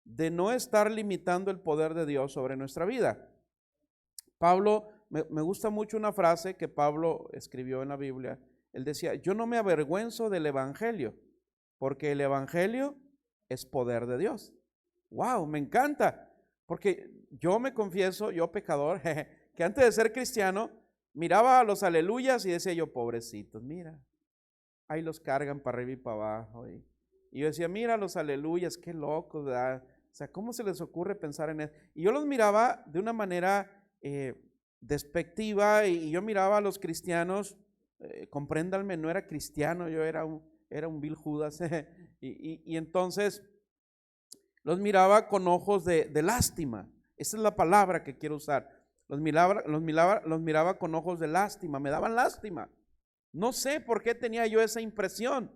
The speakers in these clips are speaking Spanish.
de no estar limitando el poder de Dios sobre nuestra vida. Pablo, me gusta mucho una frase que Pablo escribió en la Biblia. Él decía, yo no me avergüenzo del evangelio, porque el evangelio es poder de Dios. Wow, me encanta, porque yo me confieso, yo pecador, que antes de ser cristiano, miraba a los aleluyas y decía yo, pobrecitos, mira, ahí los cargan para arriba y para abajo. Y yo decía, mira los aleluyas, qué locos, ¿verdad? O sea, ¿cómo se les ocurre pensar en eso? Y yo los miraba de una manera despectiva, y yo miraba a los cristianos, compréndanme, no era cristiano, yo era un vil Judas, y entonces los miraba con ojos de lástima. Esa es la palabra que quiero usar. Los miraba con ojos de lástima, me daban lástima. No sé por qué tenía yo esa impresión,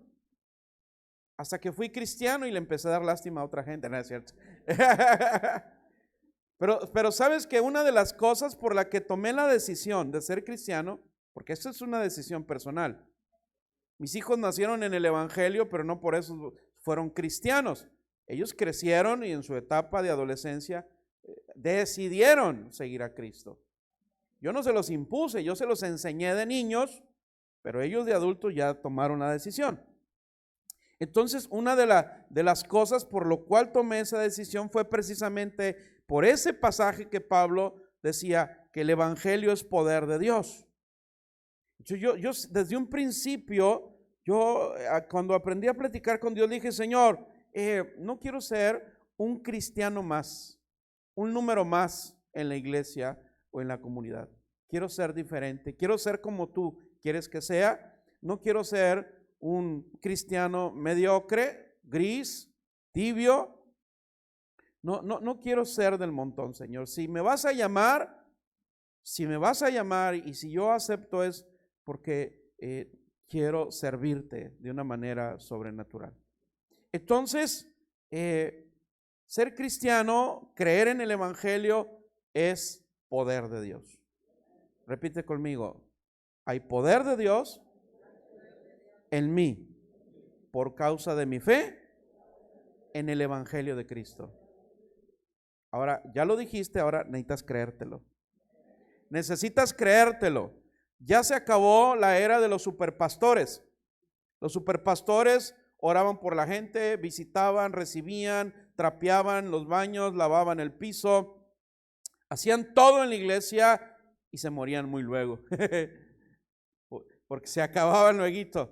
hasta que fui cristiano y le empecé a dar lástima a otra gente, ¿no es cierto? Pero sabes que una de las cosas por la que tomé la decisión de ser cristiano, porque esto es una decisión personal, mis hijos nacieron en el evangelio, pero no por eso fueron cristianos. Ellos crecieron y en su etapa de adolescencia decidieron seguir a Cristo. Yo no se los impuse, yo se los enseñé de niños, pero ellos de adultos ya tomaron la decisión. Entonces, una de las cosas por lo cual tomé esa decisión fue precisamente por ese pasaje que Pablo decía que el evangelio es poder de Dios. Yo desde un principio, cuando aprendí a platicar con Dios, dije, Señor, no quiero ser un cristiano más, un número más en la iglesia o en la comunidad. Quiero ser diferente, quiero ser como tú quieres que sea. No quiero ser un cristiano mediocre, gris, tibio. No quiero ser del montón, Señor. Si me vas a llamar y si yo acepto, es porque quiero servirte de una manera sobrenatural. Entonces, ser cristiano, creer en el evangelio, es poder de Dios. Repite conmigo, hay poder de Dios en mí por causa de mi fe en el evangelio de Cristo. Ahora, ya lo dijiste, ahora necesitas creértelo. Necesitas creértelo. Ya se acabó la era de los superpastores. Los superpastores oraban por la gente, visitaban, recibían, trapeaban los baños, lavaban el piso, hacían todo en la iglesia y se morían muy luego, porque se acababan luego.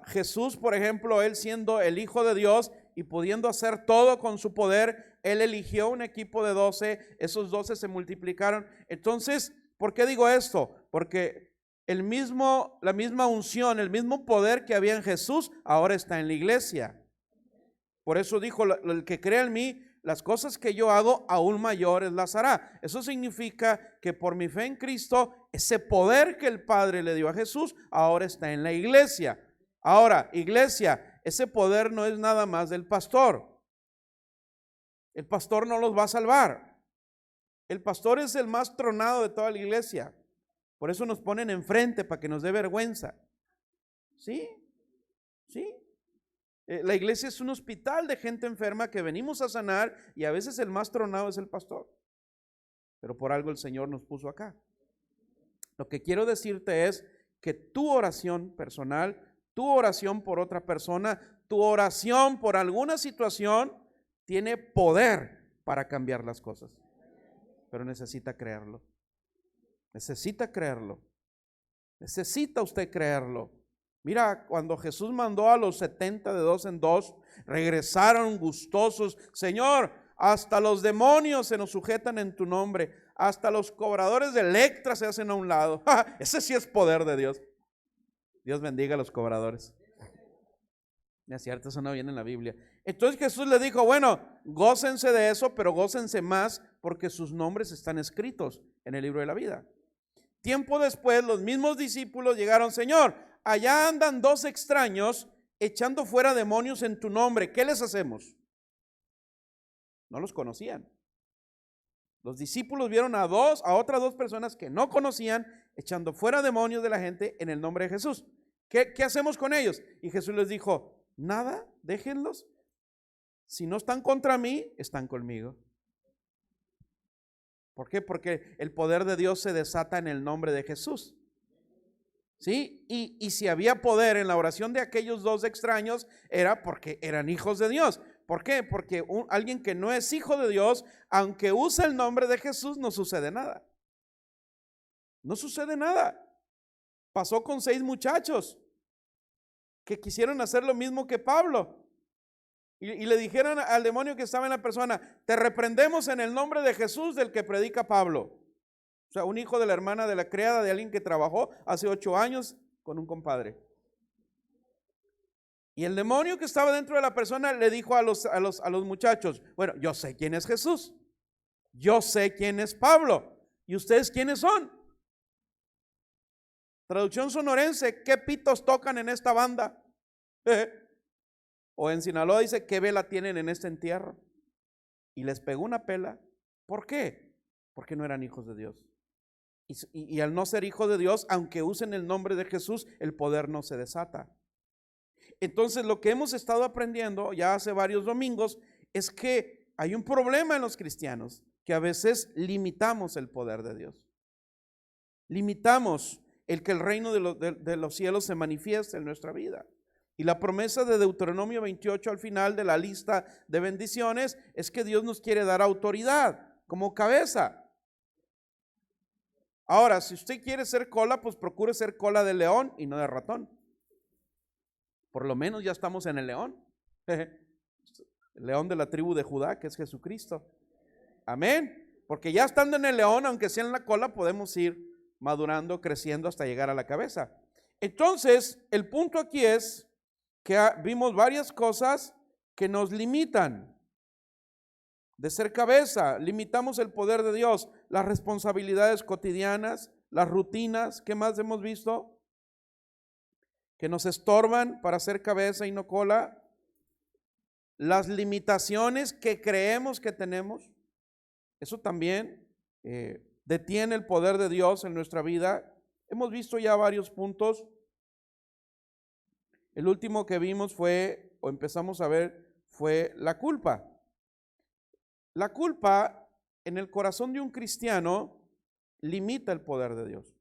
Jesús, por ejemplo, él siendo el Hijo de Dios y pudiendo hacer todo con su poder, él eligió un equipo de 12, esos 12 se multiplicaron. Entonces, ¿por qué digo esto? Porque la misma unción, el mismo poder que había en Jesús, ahora está en la iglesia. Por eso dijo, el que cree en mí, las cosas que yo hago, aún mayores las hará. Eso significa que por mi fe en Cristo, ese poder que el Padre le dio a Jesús, ahora está en la iglesia. Ahora, iglesia, ese poder no es nada más del pastor. El pastor no los va a salvar. El pastor es el más tronado de toda la iglesia. Por eso nos ponen enfrente, para que nos dé vergüenza. ¿Sí? ¿Sí? La iglesia es un hospital de gente enferma que venimos a sanar, y a veces el más tronado es el pastor. Pero por algo el Señor nos puso acá. Lo que quiero decirte es que tu oración personal, tu oración por otra persona, tu oración por alguna situación tiene poder para cambiar las cosas. Pero necesita creerlo. Necesita creerlo. Necesita usted creerlo. Mira, cuando Jesús mandó a los 70 de 2 en 2, regresaron gustosos. Señor, hasta los demonios se nos sujetan en tu nombre. Hasta los cobradores de Electra se hacen a un lado. Ese sí es poder de Dios. Dios bendiga a los cobradores. Es cierto, eso no viene en la Biblia. Entonces Jesús le dijo, bueno, gócense de eso, pero gócense más porque sus nombres están escritos en el libro de la vida. Tiempo después, los mismos discípulos llegaron, Señor, allá andan 2 extraños echando fuera demonios en tu nombre. ¿Qué les hacemos? No los conocían. Los discípulos vieron a otras 2 personas que no conocían echando fuera demonios de la gente en el nombre de Jesús. ¿Qué hacemos con ellos? Y Jesús les dijo, nada, déjenlos. Si no están contra mí, están conmigo. ¿Por qué? Porque el poder de Dios se desata en el nombre de Jesús. ¿Sí? Y si había poder en la oración de aquellos dos extraños, era porque eran hijos de Dios. ¿Por qué? Porque alguien que no es hijo de Dios, aunque use el nombre de Jesús, no sucede nada. No sucede nada. Pasó con 6 muchachos que quisieron hacer lo mismo que Pablo. Y le dijeron al demonio que estaba en la persona: te reprendemos en el nombre de Jesús del que predica Pablo. O sea, un hijo de la hermana de la criada de alguien que trabajó hace 8 años con un compadre. Y el demonio que estaba dentro de la persona le dijo a los muchachos: bueno, yo sé quién es Jesús, yo sé quién es Pablo, ¿y ustedes quiénes son? Traducción sonorense: ¿qué pitos tocan en esta banda? O en Sinaloa dice: ¿qué vela tienen en este entierro? Y les pegó una pela. ¿Por qué? Porque no eran hijos de Dios. Y al no ser hijo de Dios, aunque usen el nombre de Jesús, el poder no se desata. Entonces, lo que hemos estado aprendiendo ya hace varios domingos es que hay un problema en los cristianos, que a veces limitamos el poder de Dios. Limitamos el que el reino de los cielos se manifieste en nuestra vida. Y la promesa de Deuteronomio 28 al final de la lista de bendiciones es que Dios nos quiere dar autoridad como cabeza. Ahora, si usted quiere ser cola, pues procure ser cola de león y no de ratón. Por lo menos ya estamos en el león. El león de la tribu de Judá, que es Jesucristo. Amén. Porque ya estando en el león, aunque sea en la cola, podemos ir madurando, creciendo hasta llegar a la cabeza. Entonces, el punto aquí es que vimos varias cosas que nos limitan de ser cabeza. Limitamos el poder de Dios, las responsabilidades cotidianas, las rutinas. ¿Qué más hemos visto? Que nos estorban para ser cabeza y no cola. Las limitaciones que creemos que tenemos. Eso también detiene el poder de Dios en nuestra vida. Hemos visto ya varios puntos. El último que vimos empezamos a ver, fue la culpa. La culpa en el corazón de un cristiano limita el poder de Dios.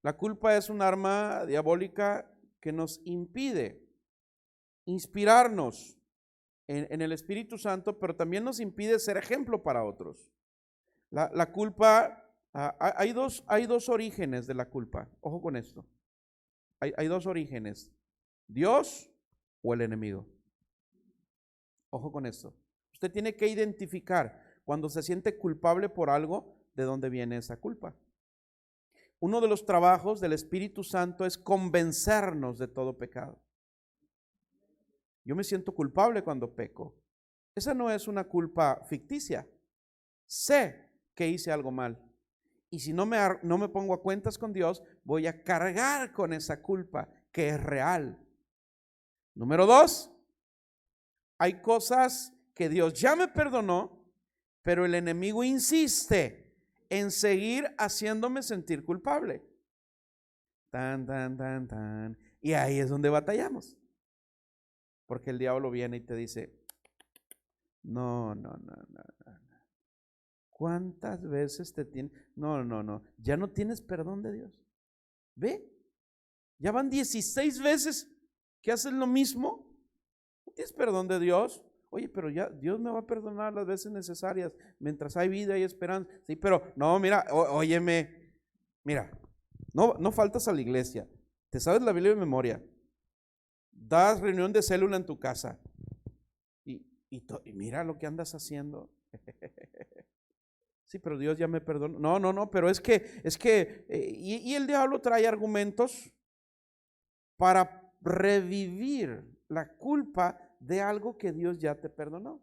La culpa es un arma diabólica que nos impide inspirarnos en el Espíritu Santo, pero también nos impide ser ejemplo para otros. La culpa, hay dos orígenes de la culpa. Ojo con esto. Hay 2 orígenes: Dios o el enemigo. Ojo con esto. Usted tiene que identificar cuando se siente culpable por algo, de dónde viene esa culpa. Uno de los trabajos del Espíritu Santo es convencernos de todo pecado. Yo me siento culpable cuando peco. Esa no es una culpa ficticia. Sé que hice algo mal. Y si no me pongo a cuentas con Dios, voy a cargar con esa culpa que es real. Número 2, hay cosas que Dios ya me perdonó, pero el enemigo insiste en seguir haciéndome sentir culpable. Y ahí es donde batallamos. Porque el diablo viene y te dice: no. ¿Cuántas veces te tiene? No, ya no tienes perdón de Dios. ¿Ve? Ya van 16 veces que haces lo mismo. ¿No tienes perdón de Dios? Oye, pero ya Dios me va a perdonar las veces necesarias, mientras hay vida y esperanza. Sí, pero no, mira, óyeme, mira, no faltas a la iglesia, te sabes la Biblia de memoria, das reunión de célula en tu casa y mira lo que andas haciendo. Sí, pero Dios ya me perdonó. No, pero es que y el diablo trae argumentos para revivir la culpa de algo que Dios ya te perdonó.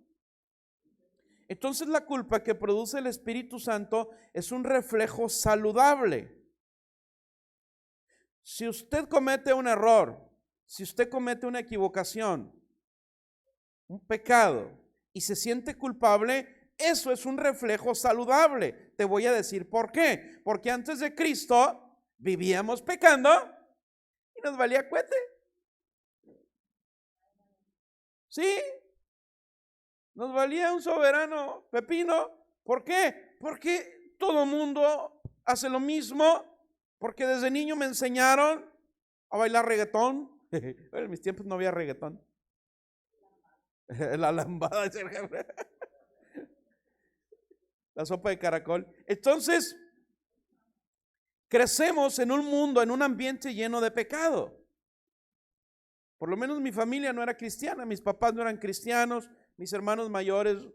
Entonces, la culpa que produce el Espíritu Santo es un reflejo saludable. Si usted comete un error, si usted comete una equivocación, un pecado, y se siente culpable, eso es un reflejo saludable. Te voy a decir por qué. Porque antes de Cristo vivíamos pecando y nos valía cuete. ¿Sí? Nos valía un soberano pepino. ¿Por qué? Porque todo el mundo hace lo mismo. Porque desde niño me enseñaron a bailar reggaetón. En mis tiempos no había reggaetón. La lambada, la sopa de caracol. Entonces, crecemos en un mundo, en un ambiente lleno de pecado. Por lo menos mi familia no era cristiana, mis papás no eran cristianos, mis hermanos mayores.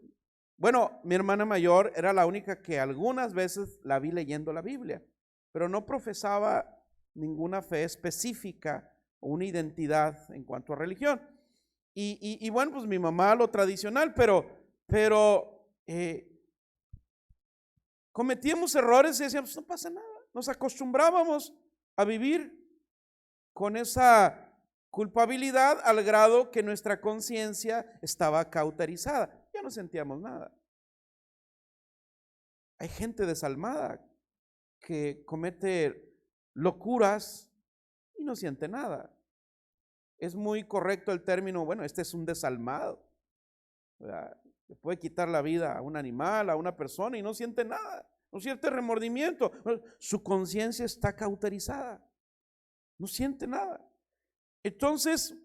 Bueno, mi hermana mayor era la única que algunas veces la vi leyendo la Biblia, pero no profesaba ninguna fe específica o una identidad en cuanto a religión. Y bueno, pues mi mamá lo tradicional, pero cometíamos errores y decíamos, no pasa nada. Nos acostumbrábamos a vivir con esa culpabilidad al grado que nuestra conciencia estaba cauterizada. Ya no sentíamos nada. Hay gente desalmada que comete locuras y no siente nada. Es muy correcto el término, bueno, este es un desalmado. Le puede quitar la vida a un animal, a una persona y no siente nada, no siente remordimiento. Su conciencia está cauterizada, no siente nada. Entonces,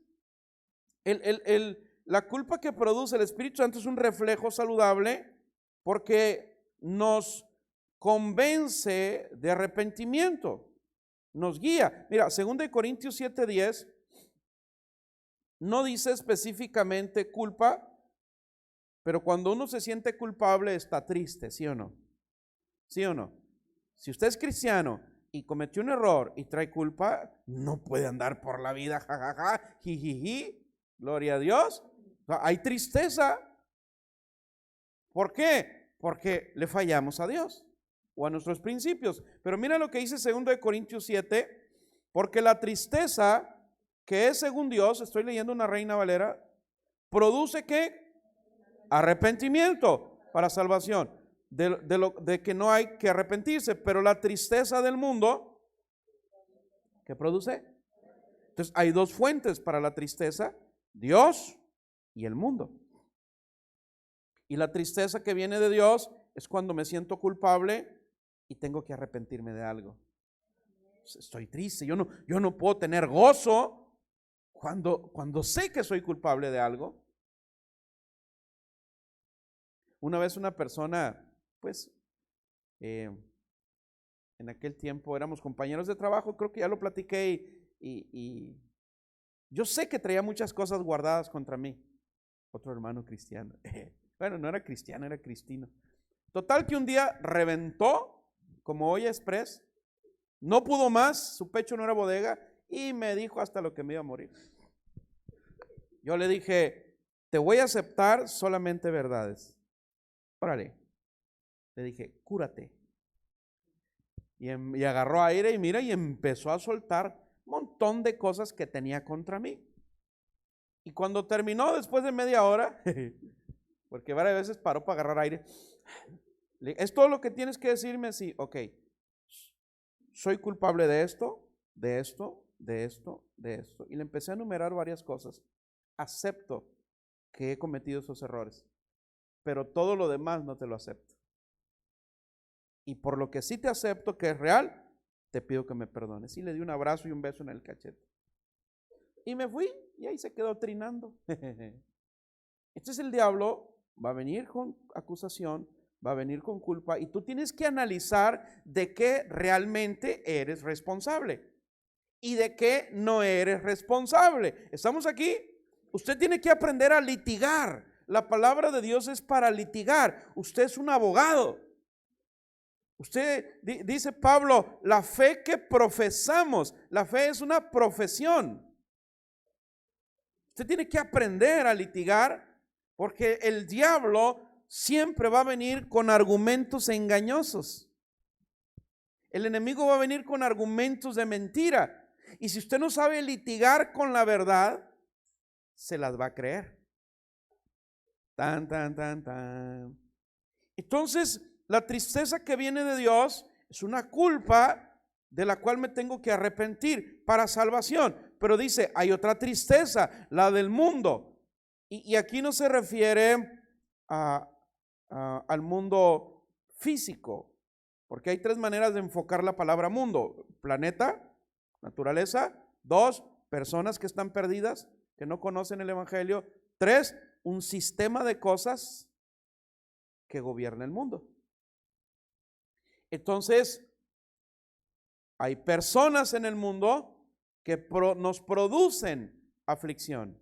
la culpa que produce el Espíritu Santo es un reflejo saludable porque nos convence de arrepentimiento, nos guía. Mira, 2 Corintios 7:10 no dice específicamente culpa, pero cuando uno se siente culpable está triste, ¿sí o no? ¿Sí o no? Si usted es cristiano y cometió un error y trae culpa, no puede andar por la vida, jajaja, jijiji, gloria a Dios. Hay tristeza. ¿Por qué? Porque le fallamos a Dios o a nuestros principios. Pero mira lo que dice 2 Corintios 7, porque la tristeza que es según Dios, estoy leyendo una Reina Valera, produce ¿qué? Arrepentimiento para salvación. De que no hay que arrepentirse, pero la tristeza del mundo, ¿qué produce? Entonces hay dos fuentes para la tristeza, Dios y el mundo. Y la tristeza que viene de Dios es cuando me siento culpable y tengo que arrepentirme de algo. Estoy triste, yo no puedo tener gozo cuando sé que soy culpable de algo. Una vez una persona, pues, en aquel tiempo éramos compañeros de trabajo, creo que ya lo platiqué y yo sé que traía muchas cosas guardadas contra mí. Otro hermano cristiano. Bueno, no era cristiano, era cristino. Total que un día reventó como olla express, no pudo más, su pecho no era bodega y me dijo hasta lo que me iba a morir. Yo le dije, te voy a aceptar solamente verdades. Órale. Le dije, cúrate. Y agarró aire y mira, y empezó a soltar un montón de cosas que tenía contra mí. Y cuando terminó, después de media hora, porque varias veces paró para agarrar aire, ¿es todo lo que tienes que decirme? Sí, ok. Soy culpable de esto, de esto, de esto, de esto. Y le empecé a enumerar varias cosas. Acepto que he cometido esos errores, pero todo lo demás no te lo acepto. Y por lo que sí te acepto que es real, te pido que me perdones. Y le di un abrazo y un beso en el cachete. Y me fui y ahí se quedó trinando. Entonces el diablo va a venir con acusación, va a venir con culpa y tú tienes que analizar de qué realmente eres responsable y de qué no eres responsable. ¿Estamos aquí? Usted tiene que aprender a litigar. La palabra de Dios es para litigar. Usted es un abogado. Usted, dice Pablo, la fe que profesamos, la fe es una profesión. Usted tiene que aprender a litigar porque el diablo siempre va a venir con argumentos engañosos. El enemigo va a venir con argumentos de mentira. Y si usted no sabe litigar con la verdad, se las va a creer. Tan, tan, tan, tan. Entonces, la tristeza que viene de Dios es una culpa de la cual me tengo que arrepentir para salvación. Pero dice, hay otra tristeza, la del mundo. Y aquí no se refiere a- al mundo físico, porque hay tres maneras de enfocar la palabra mundo: planeta, naturaleza; dos, personas que están perdidas, que no conocen el evangelio; tres, un sistema de cosas que gobierna el mundo. Entonces, hay personas en el mundo que nos producen aflicción.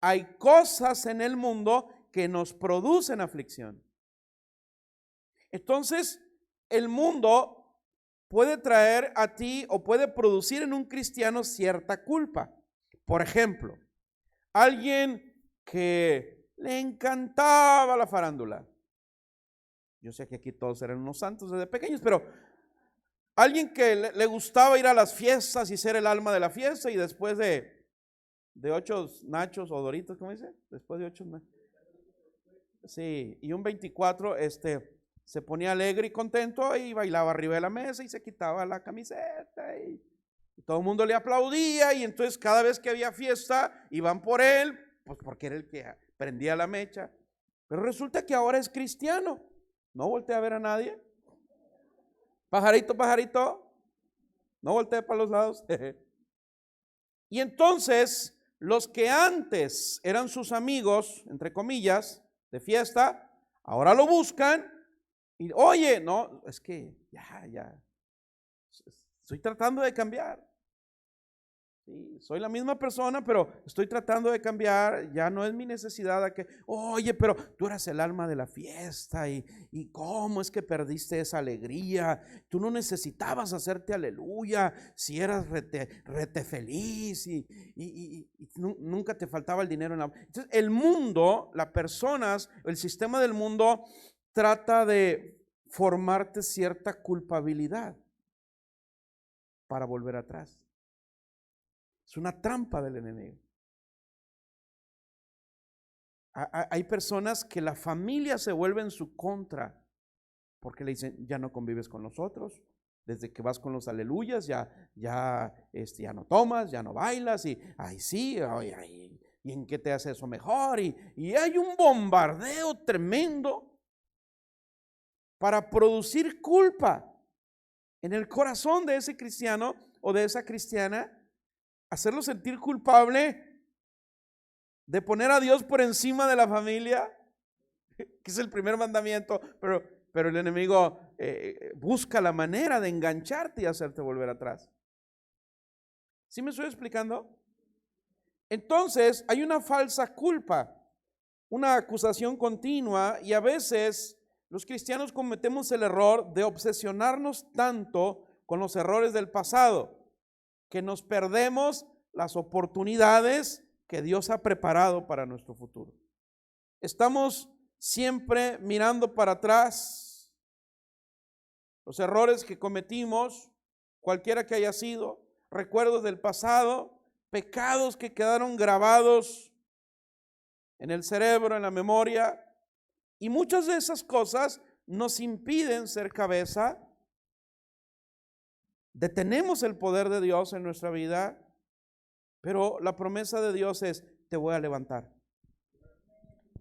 Hay cosas en el mundo que nos producen aflicción. Entonces, el mundo puede traer a ti o puede producir en un cristiano cierta culpa. Por ejemplo, alguien que le encantaba la farándula. Yo sé que aquí todos eran unos santos desde pequeños, pero alguien que le gustaba ir a las fiestas y ser el alma de la fiesta, y después de 8 nachos o doritos, ¿cómo dice? Después de 8 nachos. Sí, y un 24, se ponía alegre y contento y bailaba arriba de la mesa y se quitaba la camiseta y todo el mundo le aplaudía, y entonces cada vez que había fiesta iban por él, pues porque era el que prendía la mecha. Pero resulta que ahora es cristiano. No voltea a ver a nadie. Pajarito, pajarito, no voltee para los lados. Y entonces los que antes eran sus amigos, entre comillas, de fiesta, ahora lo buscan y, oye, no, es que ya, estoy tratando de cambiar. Sí, soy la misma persona, pero estoy tratando de cambiar. Ya no es mi necesidad de que, oye, pero tú eras el alma de la fiesta y cómo es que perdiste esa alegría. Tú no necesitabas hacerte aleluya si eras rete feliz y nunca te faltaba el dinero en la... Entonces, el mundo, las personas, el sistema del mundo trata de formarte cierta culpabilidad para volver atrás. Es una trampa del enemigo. Hay personas que la familia se vuelve en su contra porque le dicen, ya no convives con nosotros, desde que vas con los aleluyas, ya no tomas, ya no bailas, y ay sí, ay, ¿y en qué te hace eso mejor? Y hay un bombardeo tremendo para producir culpa en el corazón de ese cristiano o de esa cristiana, hacerlo sentir culpable de poner a Dios por encima de la familia, que es el primer mandamiento, pero el enemigo busca la manera de engancharte y hacerte volver atrás. ¿Sí me estoy explicando? Entonces hay una falsa culpa, una acusación continua, y a veces los cristianos cometemos el error de obsesionarnos tanto con los errores del pasado que nos perdemos las oportunidades que Dios ha preparado para nuestro futuro. Estamos siempre mirando para atrás los errores que cometimos, cualquiera que haya sido, recuerdos del pasado, pecados que quedaron grabados en el cerebro, en la memoria, y muchas de esas cosas nos impiden ser cabeza. Detenemos el poder de Dios en nuestra vida, pero la promesa de Dios es, te voy a levantar.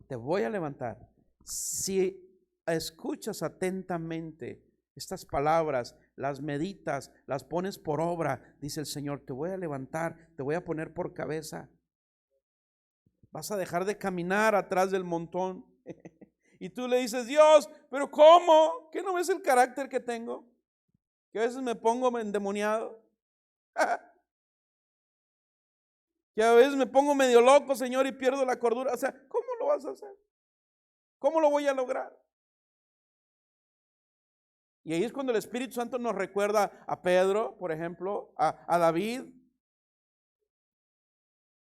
Te voy a levantar. Si escuchas atentamente estas palabras, las meditas, las pones por obra, dice el Señor, te voy a levantar, te voy a poner por cabeza. Vas a dejar de caminar atrás del montón. Y tú le dices, Dios, pero ¿cómo? ¿Qué no ves el carácter que tengo? Que a veces me pongo endemoniado. Que a veces me pongo medio loco, Señor, y pierdo la cordura. O sea, ¿cómo lo vas a hacer? ¿Cómo lo voy a lograr? Y ahí es cuando el Espíritu Santo nos recuerda a Pedro, por ejemplo, a David.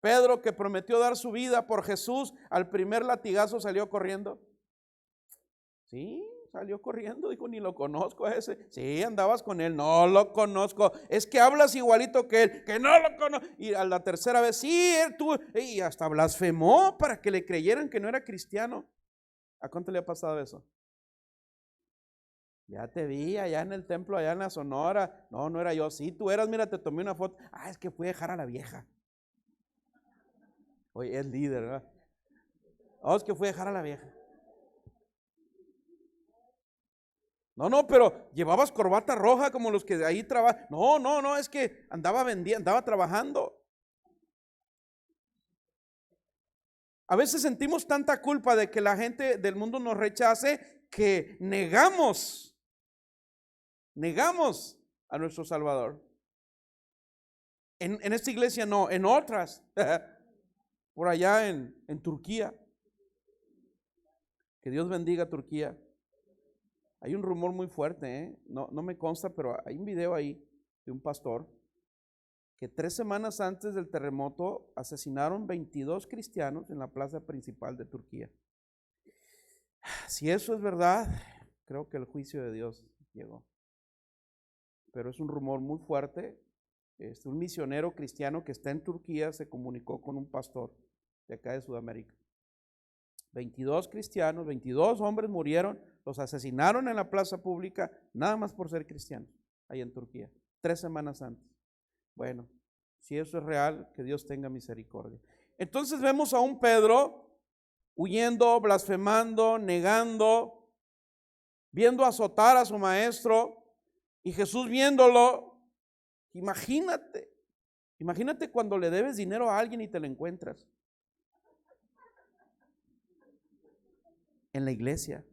Pedro, que prometió dar su vida por Jesús, al primer latigazo salió corriendo. Sí, salió corriendo, dijo, ni lo conozco a ese. Sí, andabas con él, no lo conozco. Es que hablas igualito que él, que no lo conozco. Y a la tercera vez, sí, tú, y hasta blasfemó para que le creyeran que no era cristiano. ¿A cuánto le ha pasado eso? Ya te vi allá en el templo, allá en la Sonora. No, no era yo. Sí, tú eras, mira, te tomé una foto. Ah, es que fui a dejar a la vieja. Oye, es líder, ¿verdad? Oh, es que fui a dejar a la vieja. No, pero llevabas corbata roja como los que ahí trabajan. No, es que andaba vendiendo, andaba trabajando. A veces sentimos tanta culpa de que la gente del mundo nos rechace que negamos a nuestro Salvador. En esta iglesia no, en otras, por allá en Turquía. Que Dios bendiga a Turquía. Hay un rumor muy fuerte, no me consta, pero hay un video ahí de un pastor que 3 semanas antes del terremoto asesinaron 22 cristianos en la plaza principal de Turquía. Si eso es verdad, creo que el juicio de Dios llegó. Pero es un rumor muy fuerte. Un misionero cristiano que está en Turquía se comunicó con un pastor de acá de Sudamérica. 22 cristianos, 22 hombres murieron, los asesinaron en la plaza pública, nada más por ser cristianos, ahí en Turquía, 3 semanas antes. Bueno, si eso es real, que Dios tenga misericordia. Entonces vemos a un Pedro huyendo, blasfemando, negando, viendo azotar a su maestro, y Jesús viéndolo. Imagínate cuando le debes dinero a alguien y te lo encuentras en la iglesia.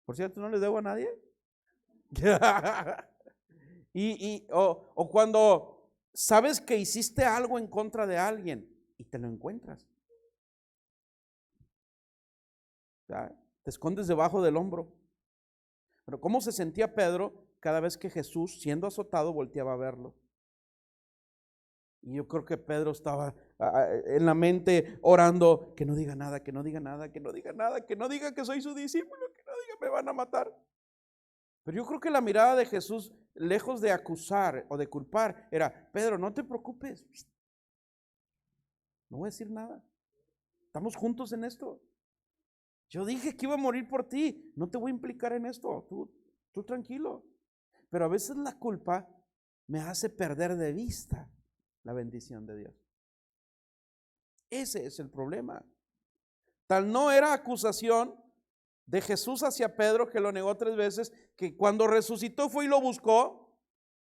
Por cierto, ¿no le debo a nadie? O cuando sabes que hiciste algo en contra de alguien y te lo encuentras. ¿Ya? Te escondes debajo del hombro. Pero ¿cómo se sentía Pedro cada vez que Jesús, siendo azotado, volteaba a verlo? Y yo creo que Pedro estaba en la mente orando, que no diga nada, que no diga nada, que no diga nada, que no diga que soy su discípulo, que no diga me van a matar. Pero yo creo que la mirada de Jesús, lejos de acusar o de culpar, era: Pedro, no te preocupes, no voy a decir nada, estamos juntos en esto. Yo dije que iba a morir por ti, no te voy a implicar en esto, tú tranquilo. Pero a veces la culpa me hace perder de vista la bendición de Dios. Ese es el problema. Tal no era acusación de Jesús hacia Pedro, que lo negó 3 veces, que cuando resucitó fue y lo buscó.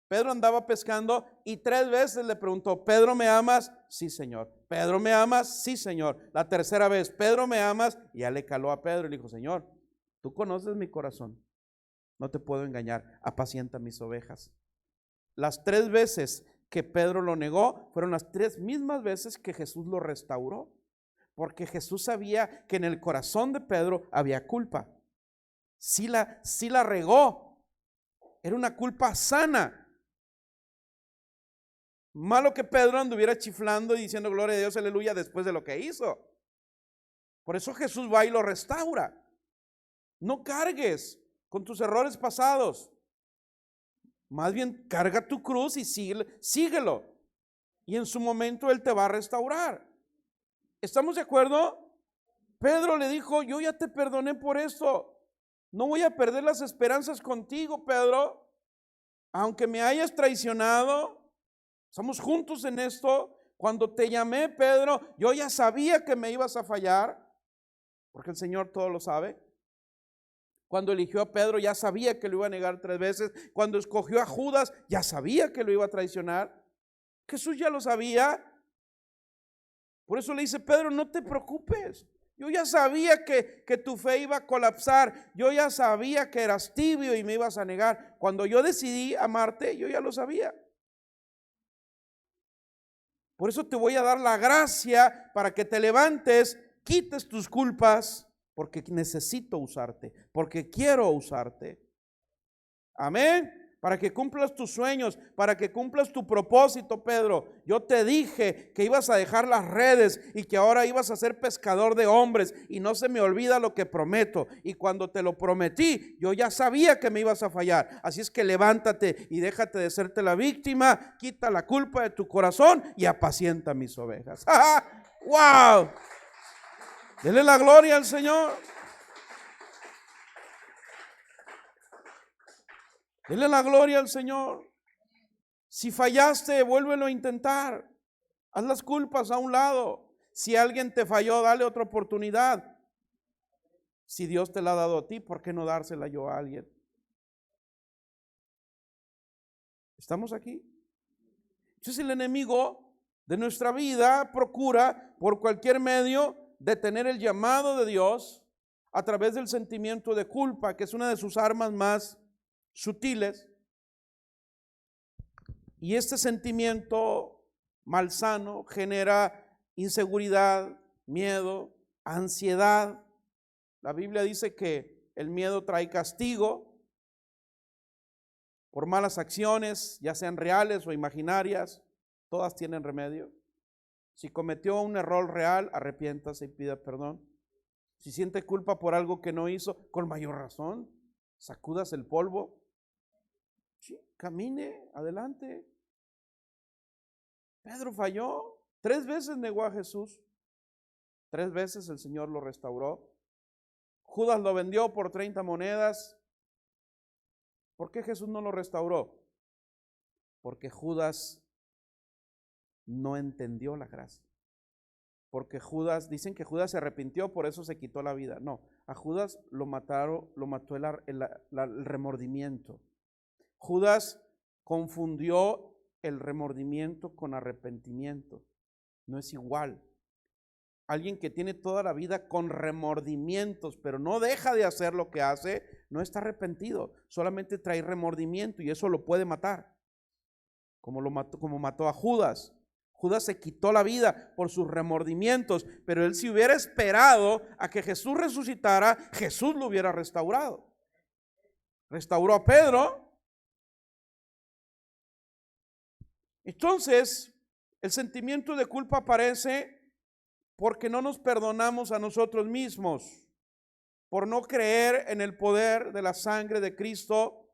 Pedro andaba pescando y 3 veces le preguntó: Pedro, ¿me amas? Sí, Señor. Pedro, ¿me amas? Sí, Señor. La 3ª vez: Pedro, ¿me amas? Y ya le caló a Pedro y le dijo: Señor, tú conoces mi corazón, no te puedo engañar, apacienta mis ovejas. Las 3 veces que Pedro lo negó fueron las 3 mismas veces que Jesús lo restauró, porque Jesús sabía que en el corazón de Pedro había culpa. Sí la regó, era una culpa sana. Malo que Pedro anduviera chiflando y diciendo gloria a Dios, aleluya, después de lo que hizo. Por eso Jesús va y lo restaura. No cargues con tus errores pasados. Más bien carga tu cruz y síguelo. Y en su momento Él te va a restaurar. ¿Estamos de acuerdo? Pedro le dijo: yo ya te perdoné por esto. No voy a perder las esperanzas contigo, Pedro. Aunque me hayas traicionado, estamos juntos en esto. Cuando te llamé, Pedro, yo ya sabía que me ibas a fallar, porque el Señor todo lo sabe. Cuando eligió a Pedro, ya sabía que lo iba a negar 3 veces. Cuando escogió a Judas, ya sabía que lo iba a traicionar. Jesús ya lo sabía. Por eso le dice: Pedro, no te preocupes. Yo ya sabía que tu fe iba a colapsar. Yo ya sabía que eras tibio y me ibas a negar. Cuando yo decidí amarte, yo ya lo sabía. Por eso te voy a dar la gracia para que te levantes, quites tus culpas, porque necesito usarte, porque quiero usarte. Amén. Para que cumplas tus sueños, para que cumplas tu propósito, Pedro. Yo te dije que ibas a dejar las redes y que ahora ibas a ser pescador de hombres, y no se me olvida lo que prometo. Y cuando te lo prometí, yo ya sabía que me ibas a fallar. Así es que levántate y déjate de serte la víctima, quita la culpa de tu corazón y apacienta mis ovejas. ¡Wow! Dele la gloria al Señor. Dele la gloria al Señor. Si fallaste, vuélvelo a intentar. Haz las culpas a un lado. Si alguien te falló, dale otra oportunidad. Si Dios te la ha dado a ti, ¿por qué no dársela yo a alguien? ¿Estamos aquí? Entonces el enemigo de nuestra vida procura por cualquier medio detener el llamado de Dios a través del sentimiento de culpa, que es una de sus armas más sutiles. Y este sentimiento malsano genera inseguridad, miedo, ansiedad. La Biblia dice que el miedo trae castigo por malas acciones, ya sean reales o imaginarias, todas tienen remedio. Si cometió un error real, arrepiéntase y pida perdón. Si siente culpa por algo que no hizo, con mayor razón, sacudas el polvo, sí, camine adelante. Pedro falló, 3 veces negó a Jesús, 3 veces el Señor lo restauró. Judas lo vendió por 30 monedas. ¿Por qué Jesús no lo restauró? Porque Judas no entendió la gracia. Porque Judas, dicen que Judas se arrepintió, por eso se quitó la vida. No, a Judas lo mató el remordimiento. Judas confundió el remordimiento con arrepentimiento. No es igual. Alguien que tiene toda la vida con remordimientos, pero no deja de hacer lo que hace, no está arrepentido, solamente trae remordimiento y eso lo puede matar, como mató a Judas. Judas se quitó la vida por sus remordimientos, pero él, si hubiera esperado a que Jesús resucitara, Jesús lo hubiera restaurado. Restauró a Pedro. Entonces, el sentimiento de culpa aparece porque no nos perdonamos a nosotros mismos, por no creer en el poder de la sangre de Cristo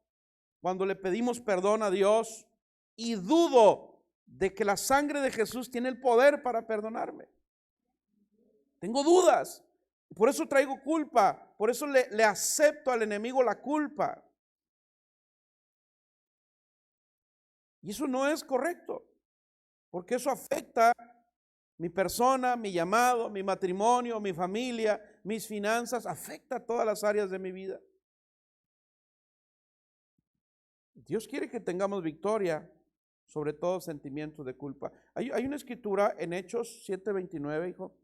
cuando le pedimos perdón a Dios, y dudo de que la sangre de Jesús tiene el poder para perdonarme. Tengo dudas, por eso traigo culpa, por eso le acepto al enemigo la culpa. Y eso no es correcto, porque eso afecta mi persona, mi llamado, mi matrimonio, mi familia, mis finanzas, afecta todas las áreas de mi vida. Dios quiere que tengamos victoria sobre todo sentimientos de culpa. Hay una escritura en Hechos 7:29, hijo,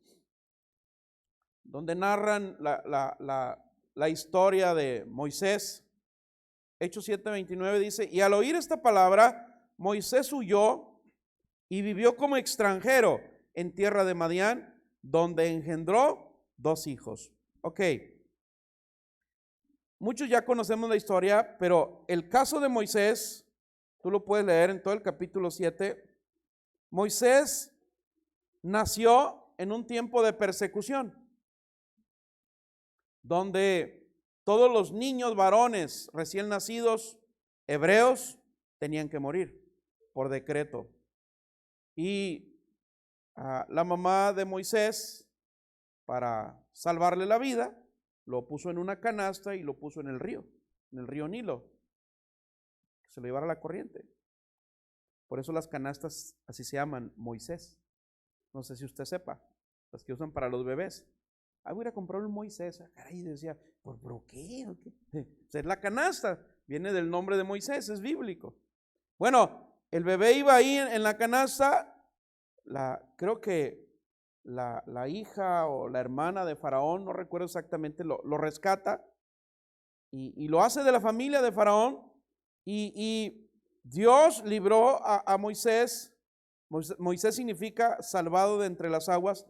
donde narran la historia de Moisés. Hechos 7:29 dice: y al oír esta palabra, Moisés huyó y vivió como extranjero en tierra de Madián, donde engendró 2 hijos. Ok, muchos ya conocemos la historia, pero el caso de Moisés, tú lo puedes leer en todo el capítulo 7. Moisés nació en un tiempo de persecución, donde todos los niños varones recién nacidos hebreos tenían que morir por decreto. Y la mamá de Moisés, para salvarle la vida, lo puso en una canasta y lo puso en el río Nilo, que se lo llevara la corriente. Por eso las canastas así se llaman, Moisés. No sé si usted sepa, las que usan para los bebés. Voy a ir a comprar un Moisés. Caray, decía, ¿por qué? Es la canasta, viene del nombre de Moisés, es bíblico. Bueno, el bebé iba ahí en la canasta. Creo que la hija o la hermana de Faraón, no recuerdo exactamente, lo rescata y lo hace de la familia de Faraón, y Dios libró a Moisés. Moisés significa salvado de entre las aguas,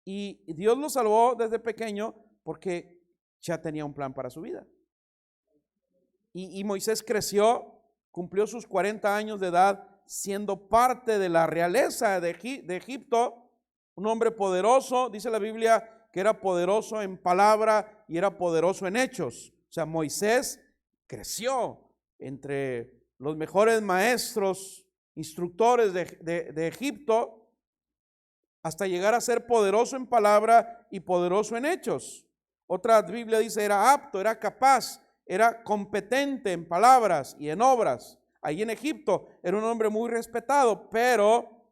y Dios lo salvó desde pequeño porque ya tenía un plan para su vida. Y Moisés creció, cumplió sus 40 años de edad, siendo parte de la realeza de Egipto, un hombre poderoso. Dice la Biblia que era poderoso en palabra y era poderoso en hechos. O sea, Moisés creció entre los mejores maestros, instructores de Egipto, hasta llegar a ser poderoso en palabra y poderoso en hechos. Otra Biblia dice era apto, era capaz, era competente en palabras y en obras. Ahí en Egipto era un hombre muy respetado, pero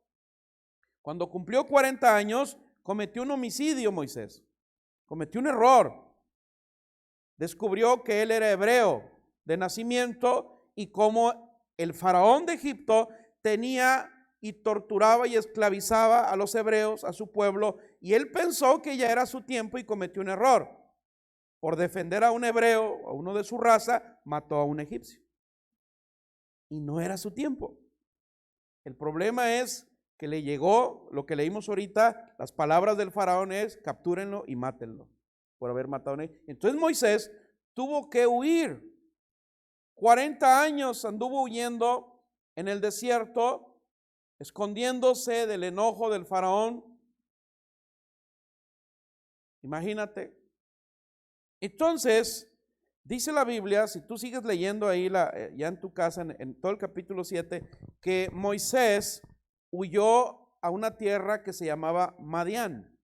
cuando cumplió 40 años cometió un homicidio. Moisés cometió un error descubrió que él era hebreo de nacimiento y cómo el faraón de Egipto tenía y torturaba y esclavizaba a los hebreos, a su pueblo, y él pensó que ya era su tiempo y cometió un error. Por defender a un hebreo, a uno de su raza, mató a un egipcio. Y no era su tiempo. El problema es que le llegó lo que leímos ahorita, las palabras del faraón es: captúrenlo y mátenlo por haber matado a un. Entonces Moisés tuvo que huir. 40 años anduvo huyendo en el desierto, escondiéndose del enojo del faraón. Imagínate. Entonces, dice la Biblia, si tú sigues leyendo ahí ya en tu casa, en todo el capítulo 7, que Moisés huyó a una tierra que se llamaba Madián.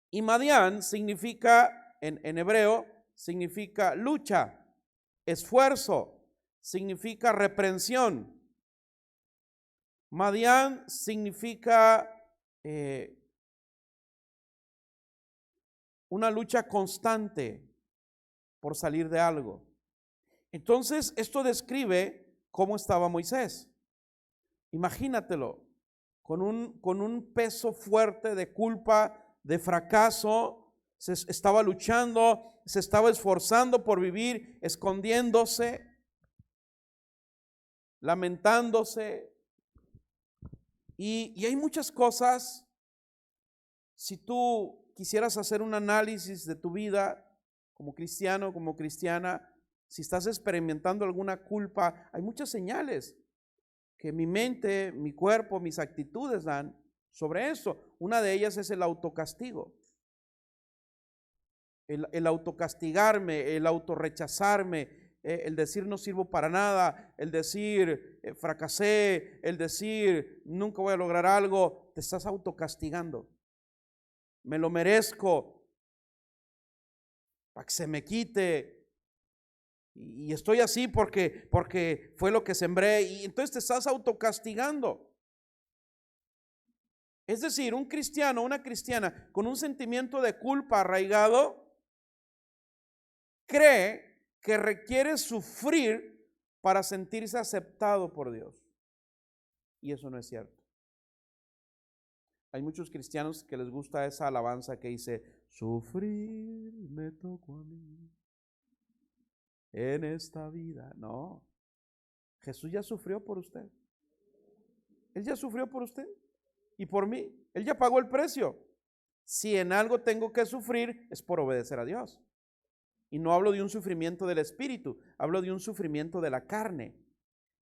Y Madián significa, en hebreo, significa lucha, esfuerzo, significa reprensión. Madián significa una lucha constante por salir de algo. Entonces, esto describe cómo estaba Moisés. Imagínatelo, con un peso fuerte de culpa, de fracaso, se estaba luchando, se estaba esforzando por vivir, escondiéndose, lamentándose. Y hay muchas cosas. Si tú quisieras hacer un análisis de tu vida como cristiano, como cristiana, si estás experimentando alguna culpa, hay muchas señales que mi mente, mi cuerpo, mis actitudes dan sobre eso. Una de ellas es el autocastigo. El autocastigarme, el autorrechazarme, el decir no sirvo para nada, el decir fracasé, el decir nunca voy a lograr algo. Te estás autocastigando. Me lo merezco para que se me quite. Y estoy así porque fue lo que sembré. Y entonces te estás autocastigando. Es decir, un cristiano, una cristiana con un sentimiento de culpa arraigado cree que requiere sufrir para sentirse aceptado por Dios. Y eso no es cierto. Hay muchos cristianos que les gusta esa alabanza que dice: sufrir me tocó a mí en esta vida. No, Jesús ya sufrió por usted. Él ya sufrió por usted y por mí. Él ya pagó el precio. Si en algo tengo que sufrir, es por obedecer a Dios. Y no hablo de un sufrimiento del espíritu, hablo de un sufrimiento de la carne.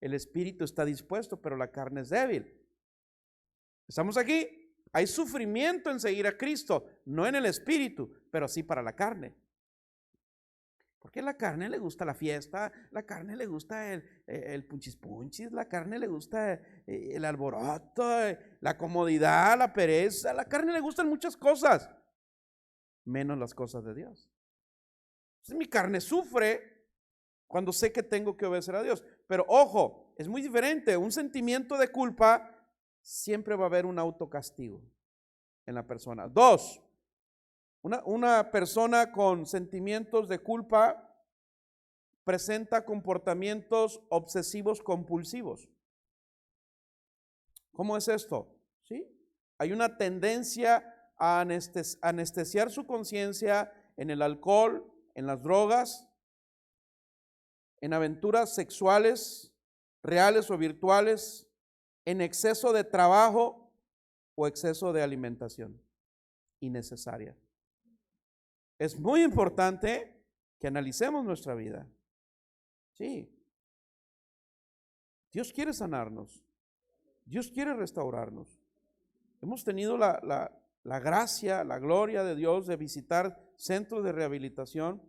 El espíritu está dispuesto, pero la carne es débil. ¿Estamos aquí? Hay sufrimiento en seguir a Cristo, no en el espíritu, pero sí para la carne. Porque a la carne le gusta la fiesta, la carne le gusta el punchis punchis, la carne le gusta el alboroto, la comodidad, la pereza. La carne le gustan muchas cosas, menos las cosas de Dios. Entonces mi carne sufre cuando sé que tengo que obedecer a Dios. Pero ojo, es muy diferente. Un sentimiento de culpa, siempre va a haber un autocastigo en la persona. Dos, una persona con sentimientos de culpa presenta comportamientos obsesivos compulsivos. ¿Cómo es esto? ¿Sí? Hay una tendencia a anestesiar su conciencia en el alcohol, en las drogas, en aventuras sexuales, reales o virtuales, en exceso de trabajo o exceso de alimentación innecesaria. Es muy importante que analicemos nuestra vida. Sí. Dios quiere sanarnos. Dios quiere restaurarnos. Hemos tenido la gracia, la gloria de Dios de visitar centros de rehabilitación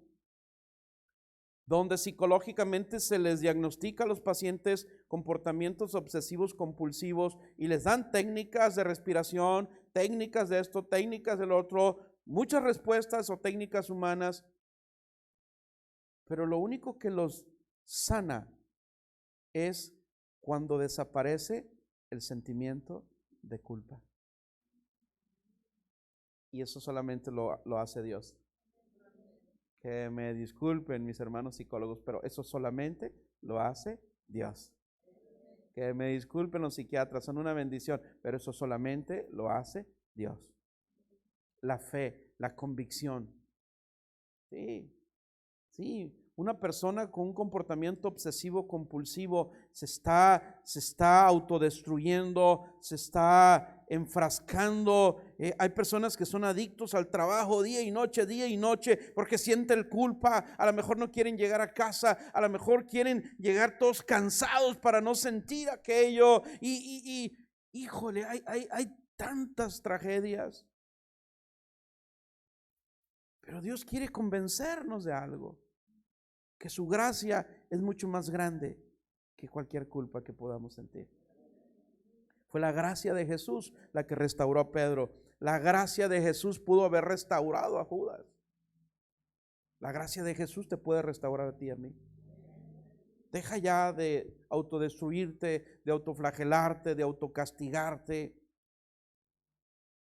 donde psicológicamente se les diagnostica a los pacientes comportamientos obsesivos compulsivos y les dan técnicas de respiración, técnicas de esto, técnicas del otro, muchas respuestas o técnicas humanas, pero lo único que los sana es cuando desaparece el sentimiento de culpa. Y eso solamente lo hace Dios. ¿Ok? Que me disculpen mis hermanos psicólogos, pero eso solamente lo hace Dios. Que me disculpen los psiquiatras, son una bendición, pero eso solamente lo hace Dios. La fe, la convicción. Sí, sí. Una persona con un comportamiento obsesivo compulsivo se está autodestruyendo, se está enfrascando. Hay personas que son adictos al trabajo día y noche, porque sienten culpa. A lo mejor no quieren llegar a casa, a lo mejor quieren llegar todos cansados para no sentir aquello. Híjole, hay tantas tragedias. Pero Dios quiere convencernos de algo. Que su gracia es mucho más grande que cualquier culpa que podamos sentir. Fue la gracia de Jesús la que restauró a Pedro. La gracia de Jesús pudo haber restaurado a Judas. La gracia de Jesús te puede restaurar a ti y a mí. Deja ya de autodestruirte, de autoflagelarte, de autocastigarte.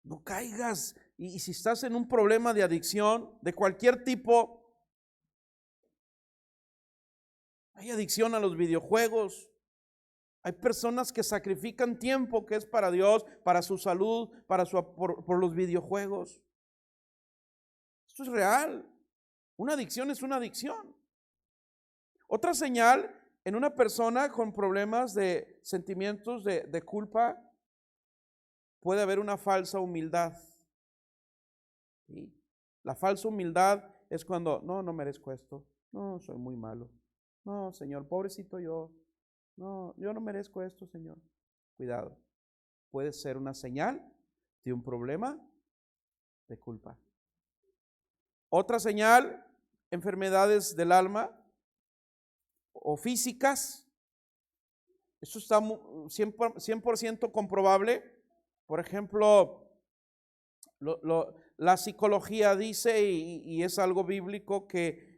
No caigas. Y si estás en un problema de adicción de cualquier tipo, hay adicción a los videojuegos. Hay personas que sacrifican tiempo que es para Dios, para su salud, por los videojuegos. Esto es real. Una adicción es una adicción. Otra señal en una persona con problemas de sentimientos de culpa, puede haber una falsa humildad. ¿Sí? La falsa humildad es cuando, no merezco esto, no, soy muy malo. No, Señor, pobrecito yo. No, yo no merezco esto, Señor. Cuidado. Puede ser una señal de un problema de culpa. Otra señal, enfermedades del alma o físicas. Eso está 100% comprobable. Por ejemplo, la psicología dice, y es algo bíblico, que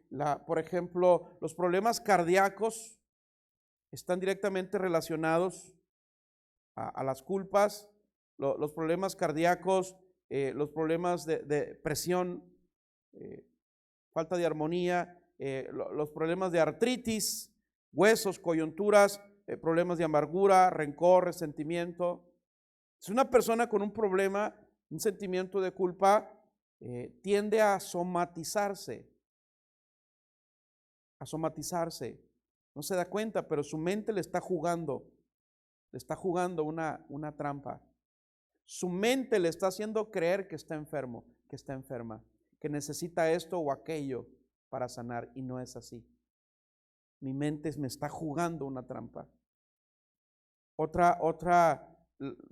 por ejemplo, los problemas cardíacos están directamente relacionados a las culpas. Los problemas cardíacos, los problemas de presión, falta de armonía, los problemas de artritis, huesos, coyunturas, problemas de amargura, rencor, resentimiento. Si una persona con un problema, un sentimiento de culpa, tiende a somatizarse. No se da cuenta, pero su mente le está jugando una trampa. Su mente le está haciendo creer que está enfermo, que está enferma, que necesita esto o aquello para sanar, y no es así. Mi mente me está jugando una trampa. Otra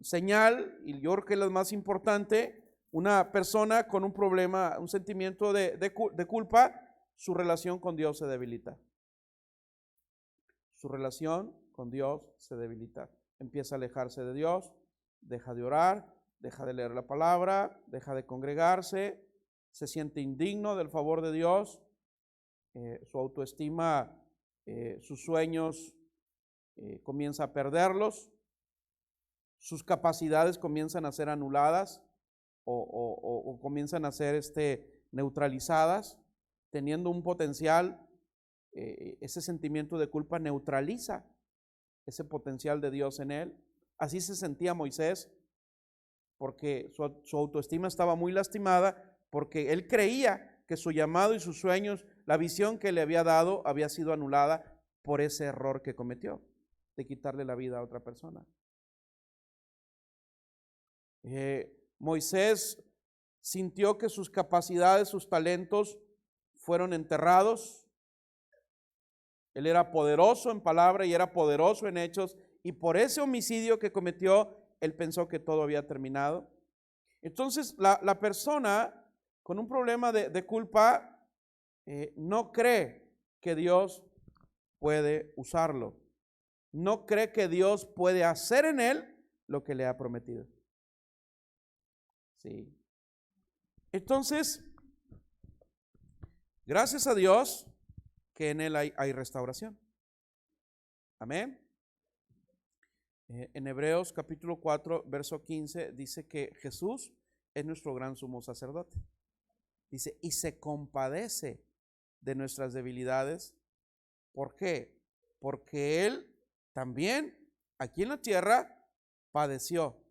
señal, y yo creo que es la más importante, una persona con un problema, un sentimiento de culpa, su relación con Dios se debilita. Su relación con Dios se debilita. Empieza a alejarse de Dios, deja de orar, deja de leer la palabra, deja de congregarse, se siente indigno del favor de Dios, su autoestima, sus sueños comienza a perderlos, sus capacidades comienzan a ser anuladas o comienzan a ser neutralizadas, teniendo un potencial. Ese sentimiento de culpa neutraliza ese potencial de Dios en él. Así se sentía Moisés, porque su autoestima estaba muy lastimada, porque él creía que su llamado y sus sueños, la visión que le había dado, había sido anulada por ese error que cometió, de quitarle la vida a otra persona. Moisés sintió que sus capacidades, sus talentos fueron enterrados. Él era poderoso en palabra y era poderoso en hechos, y por ese homicidio que cometió, él pensó que todo había terminado. Entonces, la persona con un problema de culpa no cree que Dios puede usarlo. No cree que Dios puede hacer en él lo que le ha prometido. Sí. Entonces, gracias a Dios que en él hay restauración. Amén. En Hebreos capítulo 4, verso 15, dice que Jesús es nuestro gran sumo sacerdote. Dice, y se compadece de nuestras debilidades. ¿Por qué? Porque Él también aquí en la tierra padeció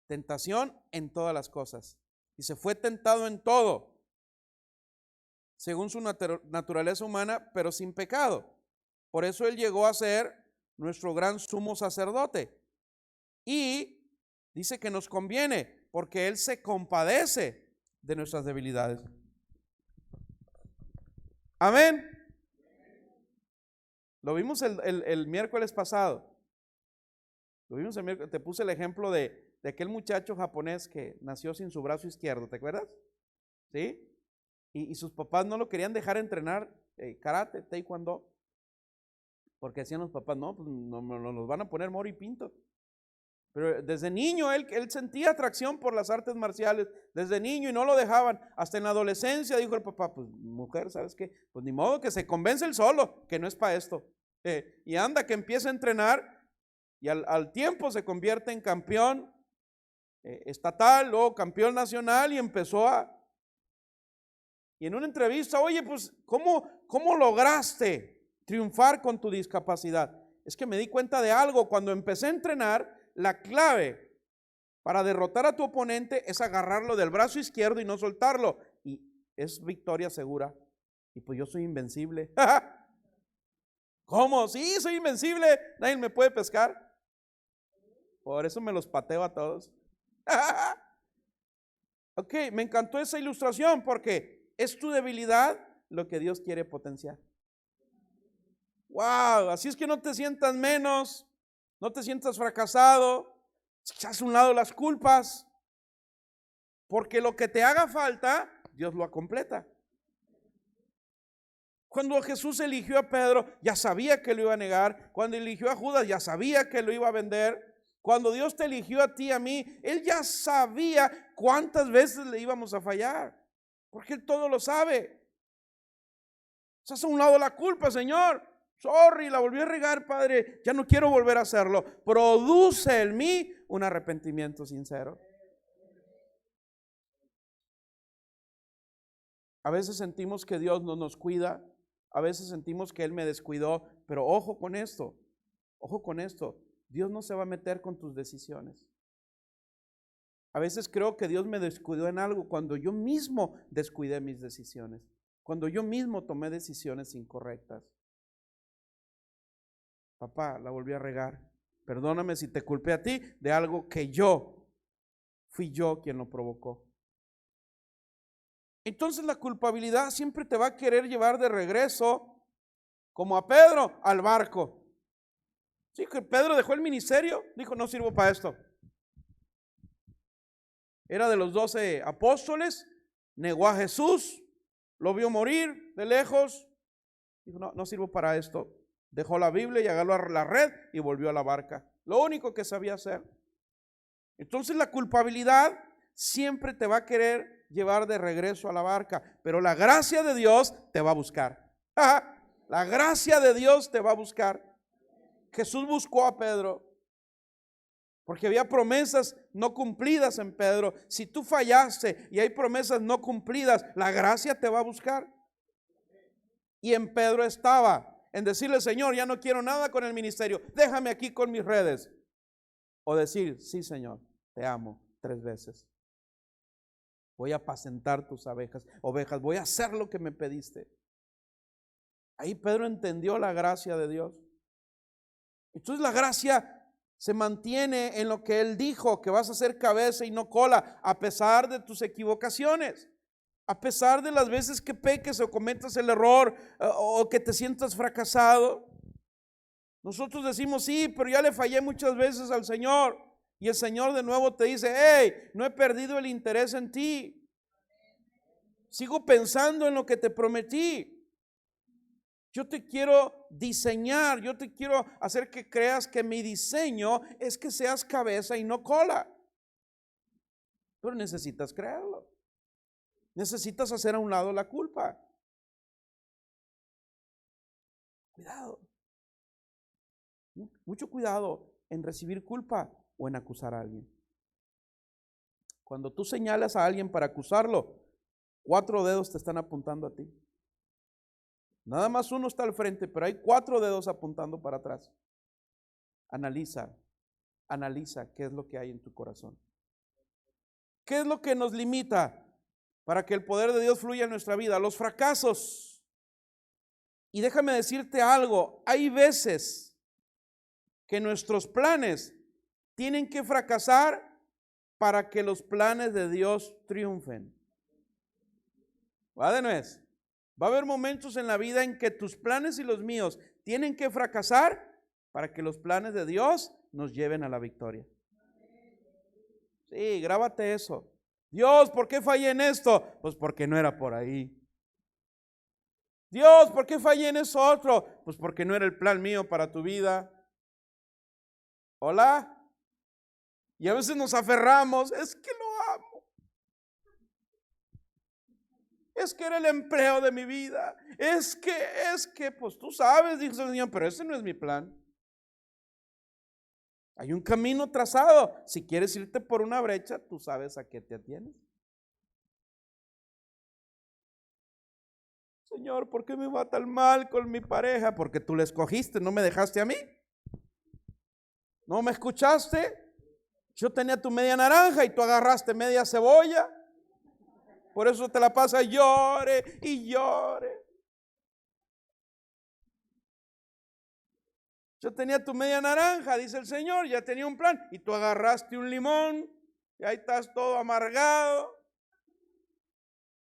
tentación en todas las cosas y se fue tentado en todo, según su naturaleza humana, pero sin pecado. Por eso Él llegó a ser nuestro gran sumo sacerdote. Y dice que nos conviene, porque Él se compadece de nuestras debilidades. Amén. Lo vimos el miércoles pasado. Lo vimos el miércoles. Te puse el ejemplo de aquel muchacho japonés que nació sin su brazo izquierdo, ¿te acuerdas? ¿Sí? Y sus papás no lo querían dejar entrenar karate, taekwondo, porque decían los papás, no, pues no nos van a poner moro y pinto. Pero desde niño él sentía atracción por las artes marciales, desde niño, y no lo dejaban. Hasta en la adolescencia dijo el papá, pues mujer, ¿sabes qué? Pues ni modo, que se convence él solo, que no es para esto. Y anda, que empieza a entrenar, y al tiempo se convierte en campeón estatal, luego campeón nacional, y empezó y en una entrevista, oye, pues ¿cómo lograste triunfar con tu discapacidad? Es que me di cuenta de algo, cuando empecé a entrenar, la clave para derrotar a tu oponente es agarrarlo del brazo izquierdo y no soltarlo, y es victoria segura. Y pues yo soy invencible. ¿Cómo? Sí, soy invencible, nadie me puede pescar. Por eso me los pateo a todos. Ok, me encantó esa ilustración porque es tu debilidad lo que Dios quiere potenciar. Wow, así es que no te sientas menos, no te sientas fracasado, echas a un lado las culpas, porque lo que te haga falta, Dios lo completa. Cuando Jesús eligió a Pedro, ya sabía que lo iba a negar. Cuando eligió a Judas, ya sabía que lo iba a vender. Cuando Dios te eligió a ti, a mí, Él ya sabía cuántas veces le íbamos a fallar, porque Él todo lo sabe. Haz a un lado la culpa, Señor. Sorry, la volví a regar, Padre. Ya no quiero volver a hacerlo. Produce en mí un arrepentimiento sincero. A veces sentimos que Dios no nos cuida. A veces sentimos que Él me descuidó. Pero ojo con esto. Ojo con esto. Dios no se va a meter con tus decisiones. A veces creo que Dios me descuidó en algo cuando yo mismo descuidé mis decisiones. Cuando yo mismo tomé decisiones incorrectas. Papá, la volví a regar. Perdóname si te culpé a ti de algo que fui yo quien lo provocó. Entonces la culpabilidad siempre te va a querer llevar de regreso, como a Pedro, al barco. Sí, que Pedro dejó el ministerio, dijo, no sirvo para esto. Era de los 12 apóstoles, negó a Jesús, lo vio morir de lejos, dijo, no sirvo para esto. Dejó la Biblia y agarró la red y volvió a la barca. Lo único que sabía hacer. Entonces la culpabilidad siempre te va a querer llevar de regreso a la barca, pero la gracia de Dios te va a buscar. La gracia de Dios te va a buscar. Jesús buscó a Pedro porque había promesas no cumplidas en Pedro. Si tú fallaste y hay promesas no cumplidas, la gracia te va a buscar. Y en Pedro estaba en decirle, Señor, ya no quiero nada con el ministerio, déjame aquí con mis redes. O decir, sí, Señor, te amo 3 veces. Voy a apacentar tus ovejas, voy a hacer lo que me pediste. Ahí Pedro entendió la gracia de Dios. Entonces la gracia se mantiene en lo que Él dijo, que vas a ser cabeza y no cola, a pesar de tus equivocaciones. A pesar de las veces que peques o cometas el error o que te sientas fracasado. Nosotros decimos, sí, pero ya le fallé muchas veces al Señor. Y el Señor de nuevo te dice, hey, no he perdido el interés en ti. Sigo pensando en lo que te prometí. Yo te quiero diseñar, yo te quiero hacer que creas que mi diseño es que seas cabeza y no cola. Pero necesitas creerlo. Necesitas hacer a un lado la culpa. Cuidado. Mucho cuidado en recibir culpa o en acusar a alguien. Cuando tú señalas a alguien para acusarlo, 4 dedos te están apuntando a ti. Nada más uno está al frente, pero hay 4 dedos apuntando para atrás. Analiza qué es lo que hay en tu corazón. ¿Qué es lo que nos limita para que el poder de Dios fluya en nuestra vida? Los fracasos. Y déjame decirte algo, hay veces que nuestros planes tienen que fracasar para que los planes de Dios triunfen. ¿Va de nuez? Va a haber momentos en la vida en que tus planes y los míos tienen que fracasar para que los planes de Dios nos lleven a la victoria. Sí, grábate eso. Dios, ¿por qué fallé en esto? Pues porque no era por ahí. Dios, ¿por qué fallé en eso otro? Pues porque no era el plan mío para tu vida. Hola. Y a veces nos aferramos, es que lo amo. Es que era el empleo de mi vida. Es que, pues tú sabes, dijo el Señor, pero ese no es mi plan. Hay un camino trazado. Si quieres irte por una brecha, tú sabes a qué te atienes. Señor, ¿por qué me va tan mal con mi pareja? Porque tú la escogiste, no me dejaste a mí. ¿No me escuchaste? Yo tenía tu media naranja y tú agarraste media cebolla. Por eso te la pasas llore y llore. Yo tenía tu media naranja, dice el Señor, ya tenía un plan. Y tú agarraste un limón y ahí estás todo amargado,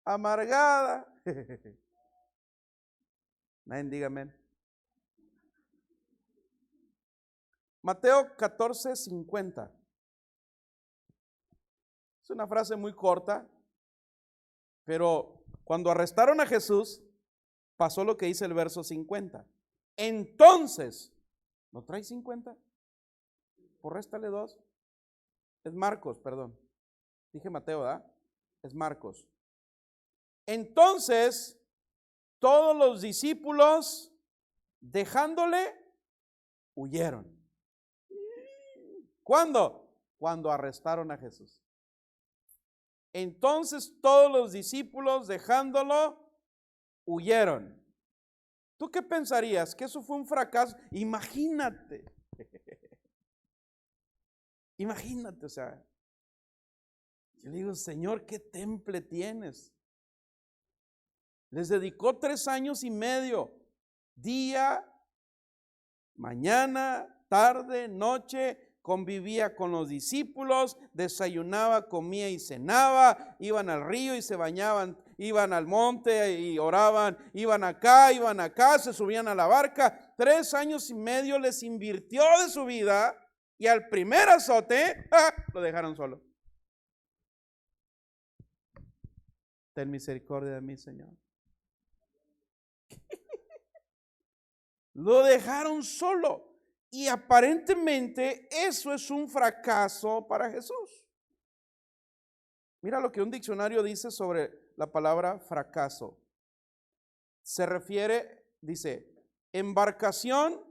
amargada. Nadie diga amén. Mateo 14:50. Es una frase muy corta, pero cuando arrestaron a Jesús, pasó lo que dice el verso 50. Entonces, ¿no trae 50? Por réstale 2. Es Marcos, perdón. Dije Mateo, ¿verdad? Es Marcos. Entonces, todos los discípulos, dejándole, huyeron. ¿Cuándo? Cuando arrestaron a Jesús. Entonces todos los discípulos, dejándolo, huyeron. ¿Tú qué pensarías? ¿Que eso fue un fracaso? Imagínate. Imagínate, o sea. Yo le digo, Señor, ¿qué temple tienes? Les dedicó 3 años y medio, día, mañana, tarde, noche, convivía con los discípulos, desayunaba, comía y cenaba, iban al río y se bañaban, iban al monte y oraban, iban acá, se subían a la barca. 3 años y medio les invirtió de su vida y al primer azote, lo dejaron solo. Ten misericordia de mí, Señor. Lo dejaron solo. Y aparentemente eso es un fracaso para Jesús. Mira lo que un diccionario dice sobre la palabra fracaso. Se refiere, dice, embarcación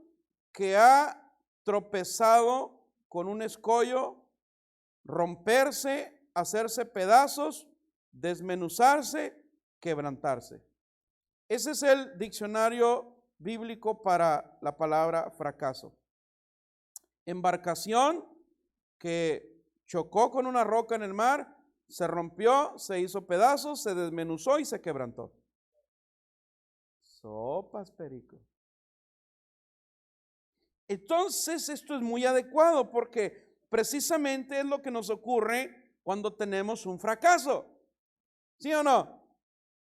que ha tropezado con un escollo, romperse, hacerse pedazos, desmenuzarse, quebrantarse. Ese es el diccionario bíblico para la palabra fracaso. Embarcación que chocó con una roca en el mar, se rompió, se hizo pedazos, se desmenuzó y se quebrantó. Sopas, perico. Entonces esto es muy adecuado porque precisamente es lo que nos ocurre cuando tenemos un fracaso. ¿Sí o no?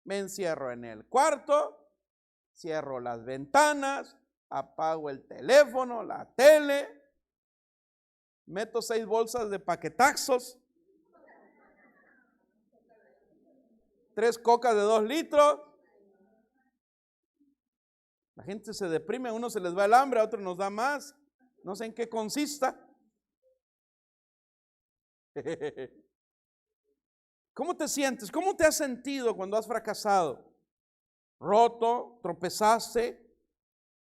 Me encierro en el cuarto, cierro las ventanas, apago el teléfono, la tele, meto 6 bolsas de paquetaxos, 3 cocas de 2 litros. La gente se deprime, a uno se les va el hambre, a otro nos da más. No sé en qué consista. ¿Cómo te sientes? ¿Cómo te has sentido cuando has fracasado? Roto, tropezaste,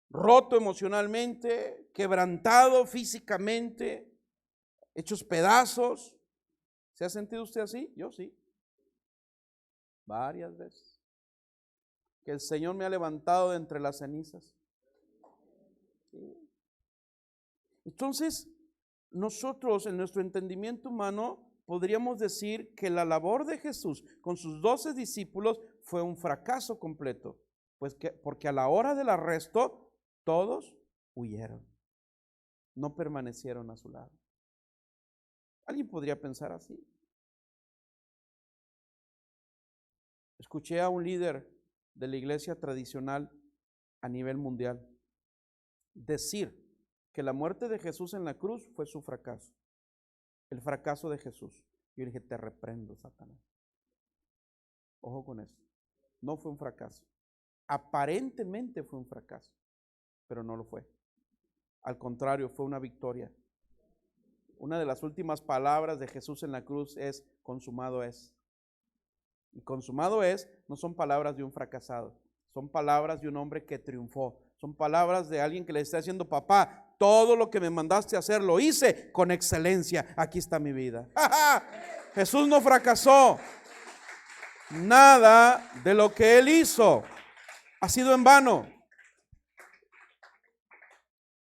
roto emocionalmente, quebrantado físicamente, hechos pedazos. ¿Se ha sentido usted así? Yo sí. Varias veces. que el Señor me ha levantado de entre las cenizas. ¿Sí? Entonces, nosotros en nuestro entendimiento humano podríamos decir que la labor de Jesús con sus 12 discípulos fue un fracaso completo, porque a la hora del arresto todos huyeron, no permanecieron a su lado. ¿Alguien podría pensar así? Escuché a un líder de la iglesia tradicional a nivel mundial decir que la muerte de Jesús en la cruz fue su fracaso, el fracaso de Jesús. Yo dije, te reprendo, Satanás. Ojo con eso. No fue un fracaso. Aparentemente fue un fracaso, pero no lo fue. Al contrario, fue una victoria. Una de las últimas palabras de Jesús en la cruz es: consumado es. Y consumado es no son palabras de un fracasado, son palabras de un hombre que triunfó, son palabras de alguien que le está diciendo: papá, todo lo que me mandaste a hacer lo hice con excelencia, aquí está mi vida. Jesús no fracasó. Nada de lo que él hizo ha sido en vano.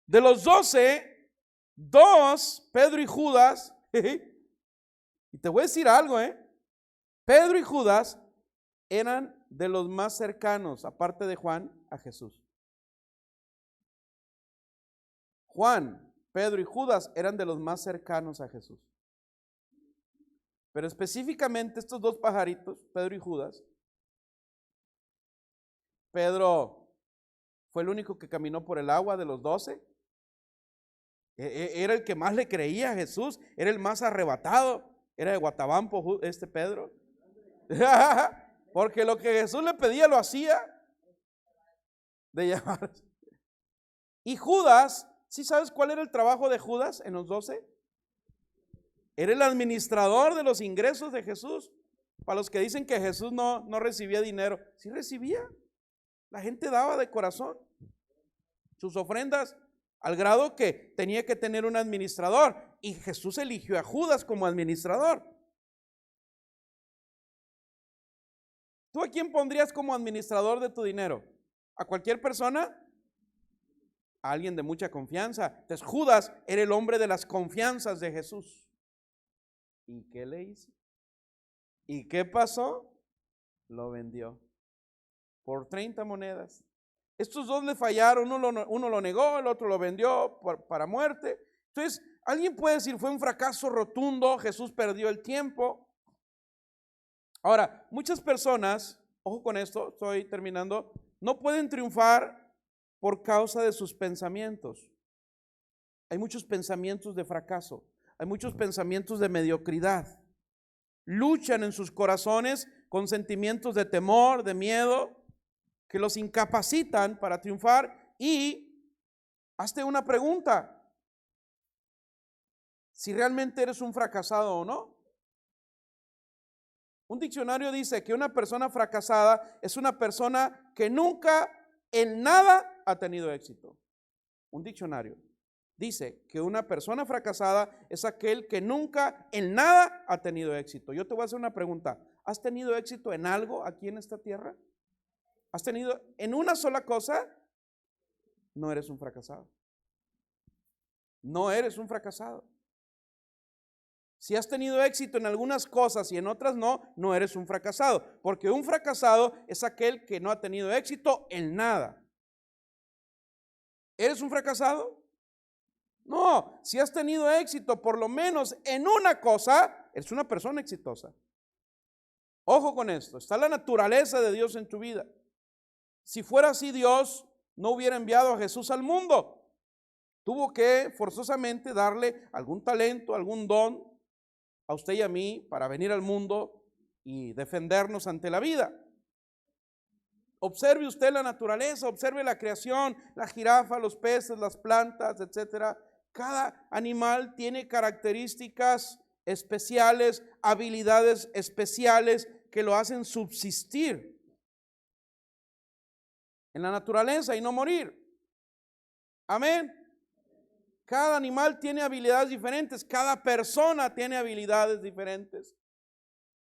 De los 12, 2, Pedro y Judas, y te voy a decir algo, Pedro y Judas eran de los más cercanos, aparte de Juan, a Jesús. Juan, Pedro y Judas eran de los más cercanos a Jesús. Pero específicamente estos dos pajaritos, Pedro y Judas, Pedro fue el único que caminó por el agua de los 12. Era el que más le creía a Jesús, era el más arrebatado, era de Guatabampo este Pedro. Porque lo que Jesús le pedía lo hacía, de llamar. Y Judas, ¿sí sabes cuál era el trabajo de Judas en los 12? Era el administrador de los ingresos de Jesús. Para los que dicen que Jesús no recibía dinero, sí recibía. La gente daba de corazón sus ofrendas, al grado que tenía que tener un administrador, y Jesús eligió a Judas como administrador. ¿Tú a quién pondrías como administrador de tu dinero? ¿A cualquier persona? A alguien de mucha confianza. Entonces Judas era el hombre de las confianzas de Jesús. ¿Y qué le hizo? ¿Y qué pasó? Lo vendió por 30 monedas. Estos dos le fallaron, uno lo negó, el otro lo vendió para muerte. Entonces, alguien puede decir, fue un fracaso rotundo, Jesús perdió el tiempo. Ahora, muchas personas, ojo con esto, estoy terminando, no pueden triunfar por causa de sus pensamientos. Hay muchos pensamientos de fracaso, hay muchos pensamientos de mediocridad. Luchan en sus corazones con sentimientos de temor, de miedo, que los incapacitan para triunfar. Y hazte una pregunta: si realmente eres un fracasado o no. Un diccionario dice que una persona fracasada es una persona que nunca en nada ha tenido éxito. Un diccionario dice que una persona fracasada es aquel que nunca en nada ha tenido éxito. Yo te voy a hacer una pregunta: ¿has tenido éxito en algo aquí en esta tierra? ¿Has tenido en una sola cosa? No eres un fracasado. No eres un fracasado. Si has tenido éxito en algunas cosas y en otras no eres un fracasado. Porque un fracasado es aquel que no ha tenido éxito en nada. ¿Eres un fracasado? No, si has tenido éxito por lo menos en una cosa, eres una persona exitosa. Ojo con esto, está la naturaleza de Dios en tu vida. Si fuera así, Dios no hubiera enviado a Jesús al mundo. Tuvo que forzosamente darle algún talento, algún don a usted y a mí para venir al mundo y defendernos ante la vida. Observe usted la naturaleza, observe la creación, la jirafa, los peces, las plantas, etcétera. Cada animal tiene características especiales, habilidades especiales que lo hacen subsistir en la naturaleza y no morir. Amén. Cada animal tiene habilidades diferentes, cada persona tiene habilidades diferentes.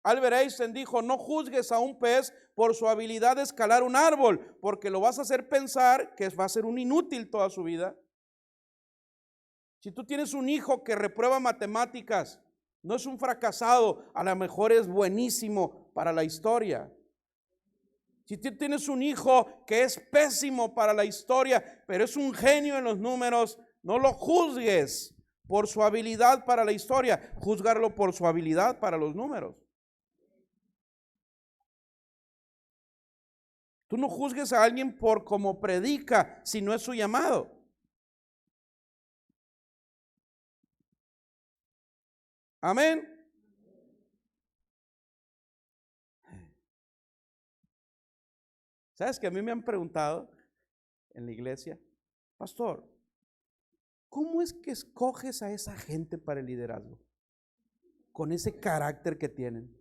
Albert Einstein dijo: no juzgues a un pez por su habilidad de escalar un árbol, porque lo vas a hacer pensar que va a ser un inútil toda su vida. Si tú tienes un hijo que reprueba matemáticas, no es un fracasado, a lo mejor es buenísimo para la historia. Si tú tienes un hijo que es pésimo para la historia, pero es un genio en los números, no lo juzgues por su habilidad para la historia, juzgarlo por su habilidad para los números. Tú no juzgues a alguien por cómo predica, si no es su llamado. Amén. ¿Sabes que a mí me han preguntado en la iglesia: pastor, ¿cómo es que escoges a esa gente para el liderazgo? Con ese carácter que tienen.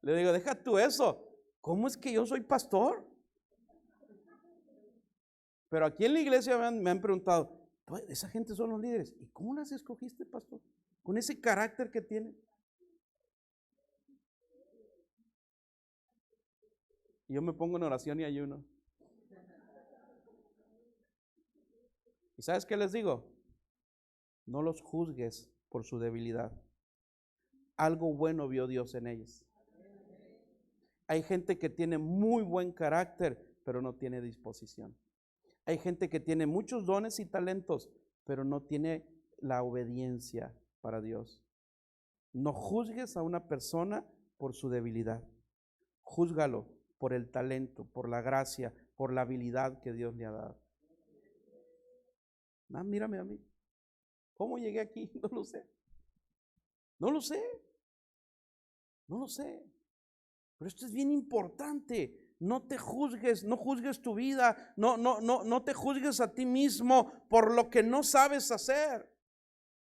Le digo: deja tú eso. ¿Cómo es que yo soy pastor? Pero aquí en la iglesia me han preguntado: esa gente son los líderes. ¿Y cómo las escogiste, pastor? Con ese carácter que tienen. Y yo me pongo en oración y ayuno. ¿Y sabes qué les digo? No los juzgues por su debilidad. Algo bueno vio Dios en ellos. Hay gente que tiene muy buen carácter, pero no tiene disposición. Hay gente que tiene muchos dones y talentos, pero no tiene la obediencia para Dios. No juzgues a una persona por su debilidad. Júzgalo por el talento, por la gracia, por la habilidad que Dios le ha dado. Mírame a mí. ¿Cómo llegué aquí? No lo sé. No lo sé. No lo sé. Pero esto es bien importante. No te juzgues, no juzgues tu vida, no te juzgues a ti mismo por lo que no sabes hacer.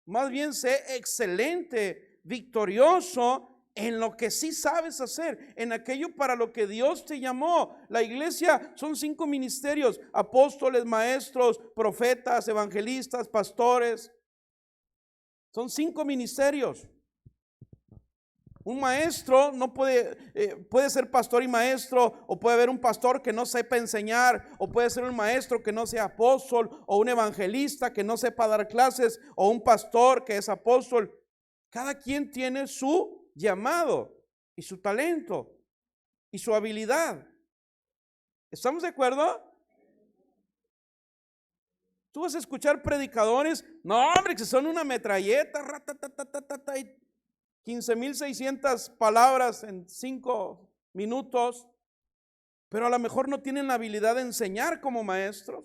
Más bien sé excelente, victorioso en lo que sí sabes hacer, en aquello para lo que Dios te llamó. La iglesia son 5 ministerios: apóstoles, maestros, profetas, evangelistas, pastores. Son 5 ministerios. Un maestro no puede ser pastor y maestro, o puede haber un pastor que no sepa enseñar, o puede ser un maestro que no sea apóstol, o un evangelista que no sepa dar clases, o un pastor que es apóstol. Cada quien tiene su llamado y su talento y su habilidad. ¿Estamos de acuerdo? Tú vas a escuchar predicadores, no hombre, que son una metralleta, y 15,600 palabras en 5 minutos, pero a lo mejor no tienen la habilidad de enseñar como maestros,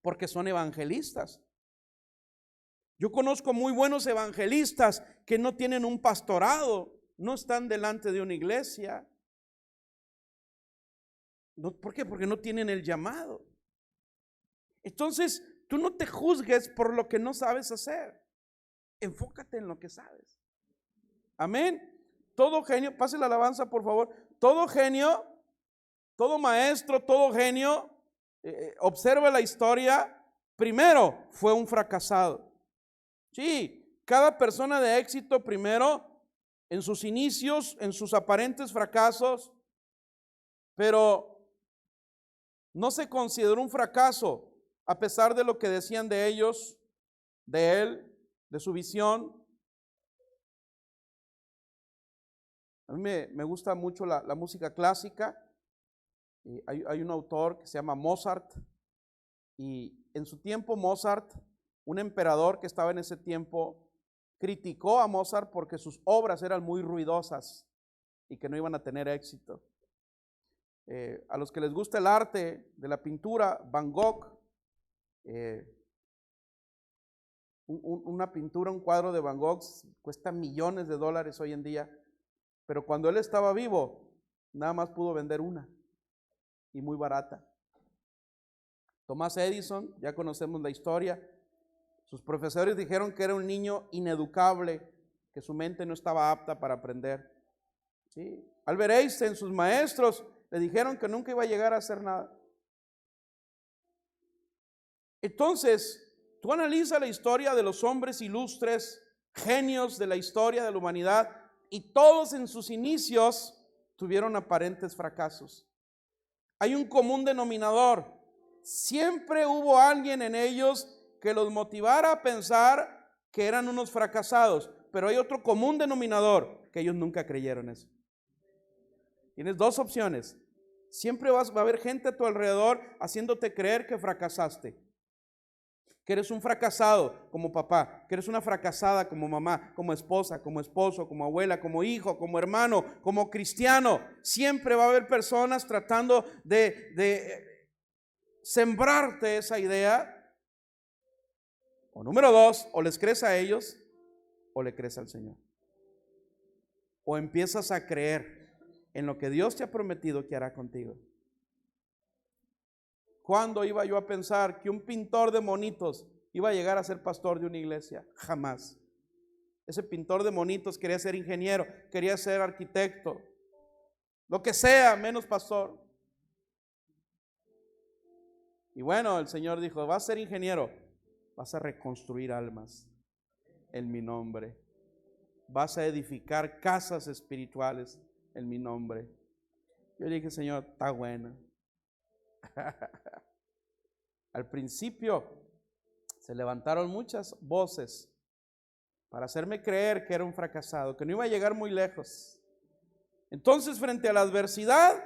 porque son evangelistas. Yo conozco muy buenos evangelistas que no tienen un pastorado, no están delante de una iglesia. ¿Por qué? Porque no tienen el llamado. Entonces, tú no te juzgues por lo que no sabes hacer. Enfócate en lo que sabes. Amén. Todo genio, pase la alabanza por favor. Todo genio, todo maestro, todo genio, observa la historia, primero fue un fracasado. Sí, cada persona de éxito primero, en sus inicios, en sus aparentes fracasos, pero no se consideró un fracaso a pesar de lo que decían de ellos, de él, de su visión. A mí me gusta mucho la música clásica. Hay un autor que se llama Mozart, y en su tiempo Mozart, un emperador que estaba en ese tiempo, criticó a Mozart porque sus obras eran muy ruidosas y que no iban a tener éxito. A los que les gusta el arte de la pintura, Van Gogh, una pintura, un cuadro de Van Gogh cuesta millones de dólares hoy en día, pero cuando él estaba vivo, nada más pudo vender una, y muy barata. Thomas Edison, ya conocemos la historia, sus profesores dijeron que era un niño ineducable, que su mente no estaba apta para aprender. ¿Sí? Albert Einstein, sus maestros le dijeron que nunca iba a llegar a hacer nada. Entonces, Tú analiza la historia de los hombres ilustres, genios de la historia de la humanidad, y todos en sus inicios tuvieron aparentes fracasos. Hay un común denominador. Siempre hubo alguien en ellos que los motivara a pensar que eran unos fracasados, pero hay otro común denominador, que ellos nunca creyeron eso. Tienes dos opciones. Siempre va a haber gente a tu alrededor haciéndote creer que fracasaste, que eres un fracasado como papá, que eres una fracasada como mamá, como esposa, como esposo, como abuela, como hijo, como hermano, como cristiano. Siempre va a haber personas tratando de sembrarte esa idea. O número dos, o les crees a ellos o le crees al Señor. O empiezas a creer en lo que Dios te ha prometido que hará contigo. ¿Cuándo iba yo a pensar que un pintor de monitos iba a llegar a ser pastor de una iglesia? Jamás. Ese pintor de monitos quería ser ingeniero, quería ser arquitecto, lo que sea, menos pastor. Y bueno, el Señor dijo, vas a ser ingeniero, vas a reconstruir almas en mi nombre, vas a edificar casas espirituales en mi nombre. Yo dije, Señor, está bueno. Al principio se levantaron muchas voces para hacerme creer que era un fracasado, que no iba a llegar muy lejos. Entonces, frente a la adversidad,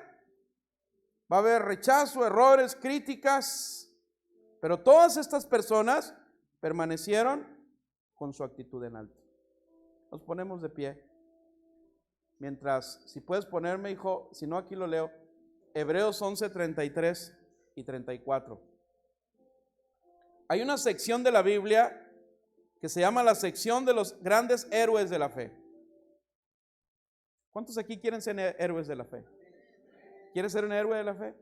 va a haber rechazo, errores, críticas, pero todas estas personas permanecieron con su actitud en alto. Nos ponemos de pie. Mientras, si puedes ponerme, hijo, si no aquí lo leo, Hebreos 11, 33 y 34. Hay una sección de la Biblia que se llama la sección de los grandes héroes de la fe. ¿Cuántos aquí quieren ser héroes de la fe? ¿Quieres ser un héroe de la fe?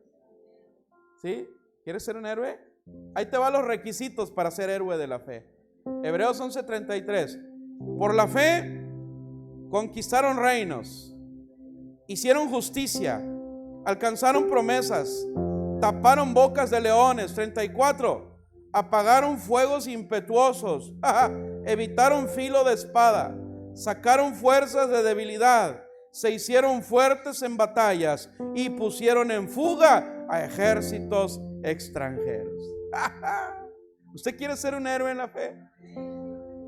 ¿Sí? ¿Quieres ser un héroe? Ahí te van los requisitos para ser héroe de la fe. Hebreos 11, 33. Por la fe conquistaron reinos, hicieron justicia, alcanzaron promesas, taparon bocas de leones. 34. Apagaron fuegos impetuosos, evitaron filo de espada, sacaron fuerzas de debilidad, se hicieron fuertes en batallas y pusieron en fuga a ejércitos extranjeros. ¿Usted quiere ser un héroe en la fe?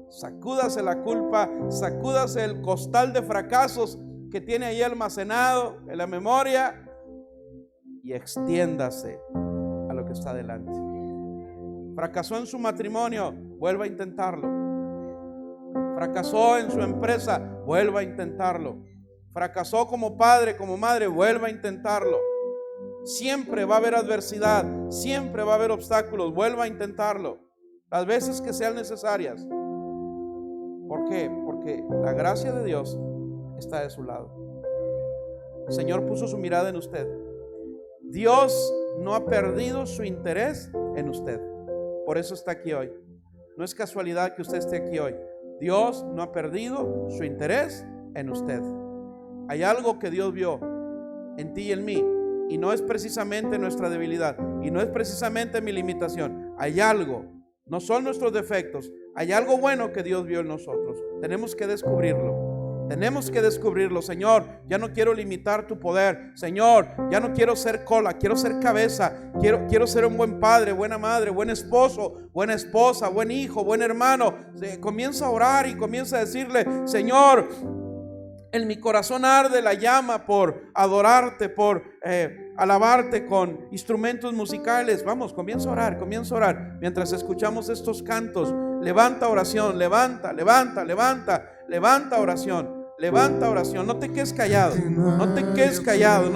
Sacúdase la culpa, sacúdase el costal de fracasos que tiene ahí almacenado en la memoria y extiéndase a lo que está delante. Fracasó en su matrimonio, vuelva a intentarlo. Fracasó en su empresa, vuelva a intentarlo. Fracasó como padre, como madre, vuelva a intentarlo. Siempre va a haber adversidad, siempre va a haber obstáculos, vuelva a intentarlo las veces que sean necesarias. ¿Por qué? Porque la gracia de Dios está de su lado. El Señor puso su mirada en usted. Dios no ha perdido su interés en usted. Por eso está aquí hoy. No es casualidad que usted esté aquí hoy. Dios no ha perdido su interés en usted. Hay algo que Dios vio en ti y en mí, y no es precisamente nuestra debilidad, y no es precisamente mi limitación. Hay algo, no son nuestros defectos, hay algo bueno que Dios vio en nosotros. Tenemos que descubrirlo. Tenemos que descubrirlo. Señor, ya no quiero limitar tu poder. Señor, ya no quiero ser cola, quiero ser cabeza. Quiero ser un buen padre, buena madre, buen esposo, buena esposa, buen hijo, buen hermano. Comienza a orar y comienza a decirle, Señor, en mi corazón arde la llama por adorarte, por alabarte con instrumentos musicales. Vamos, comienza a orar. Mientras escuchamos estos cantos, levanta oración, levanta oración. Levanta oración, no te quedes callado, no te quedes callado.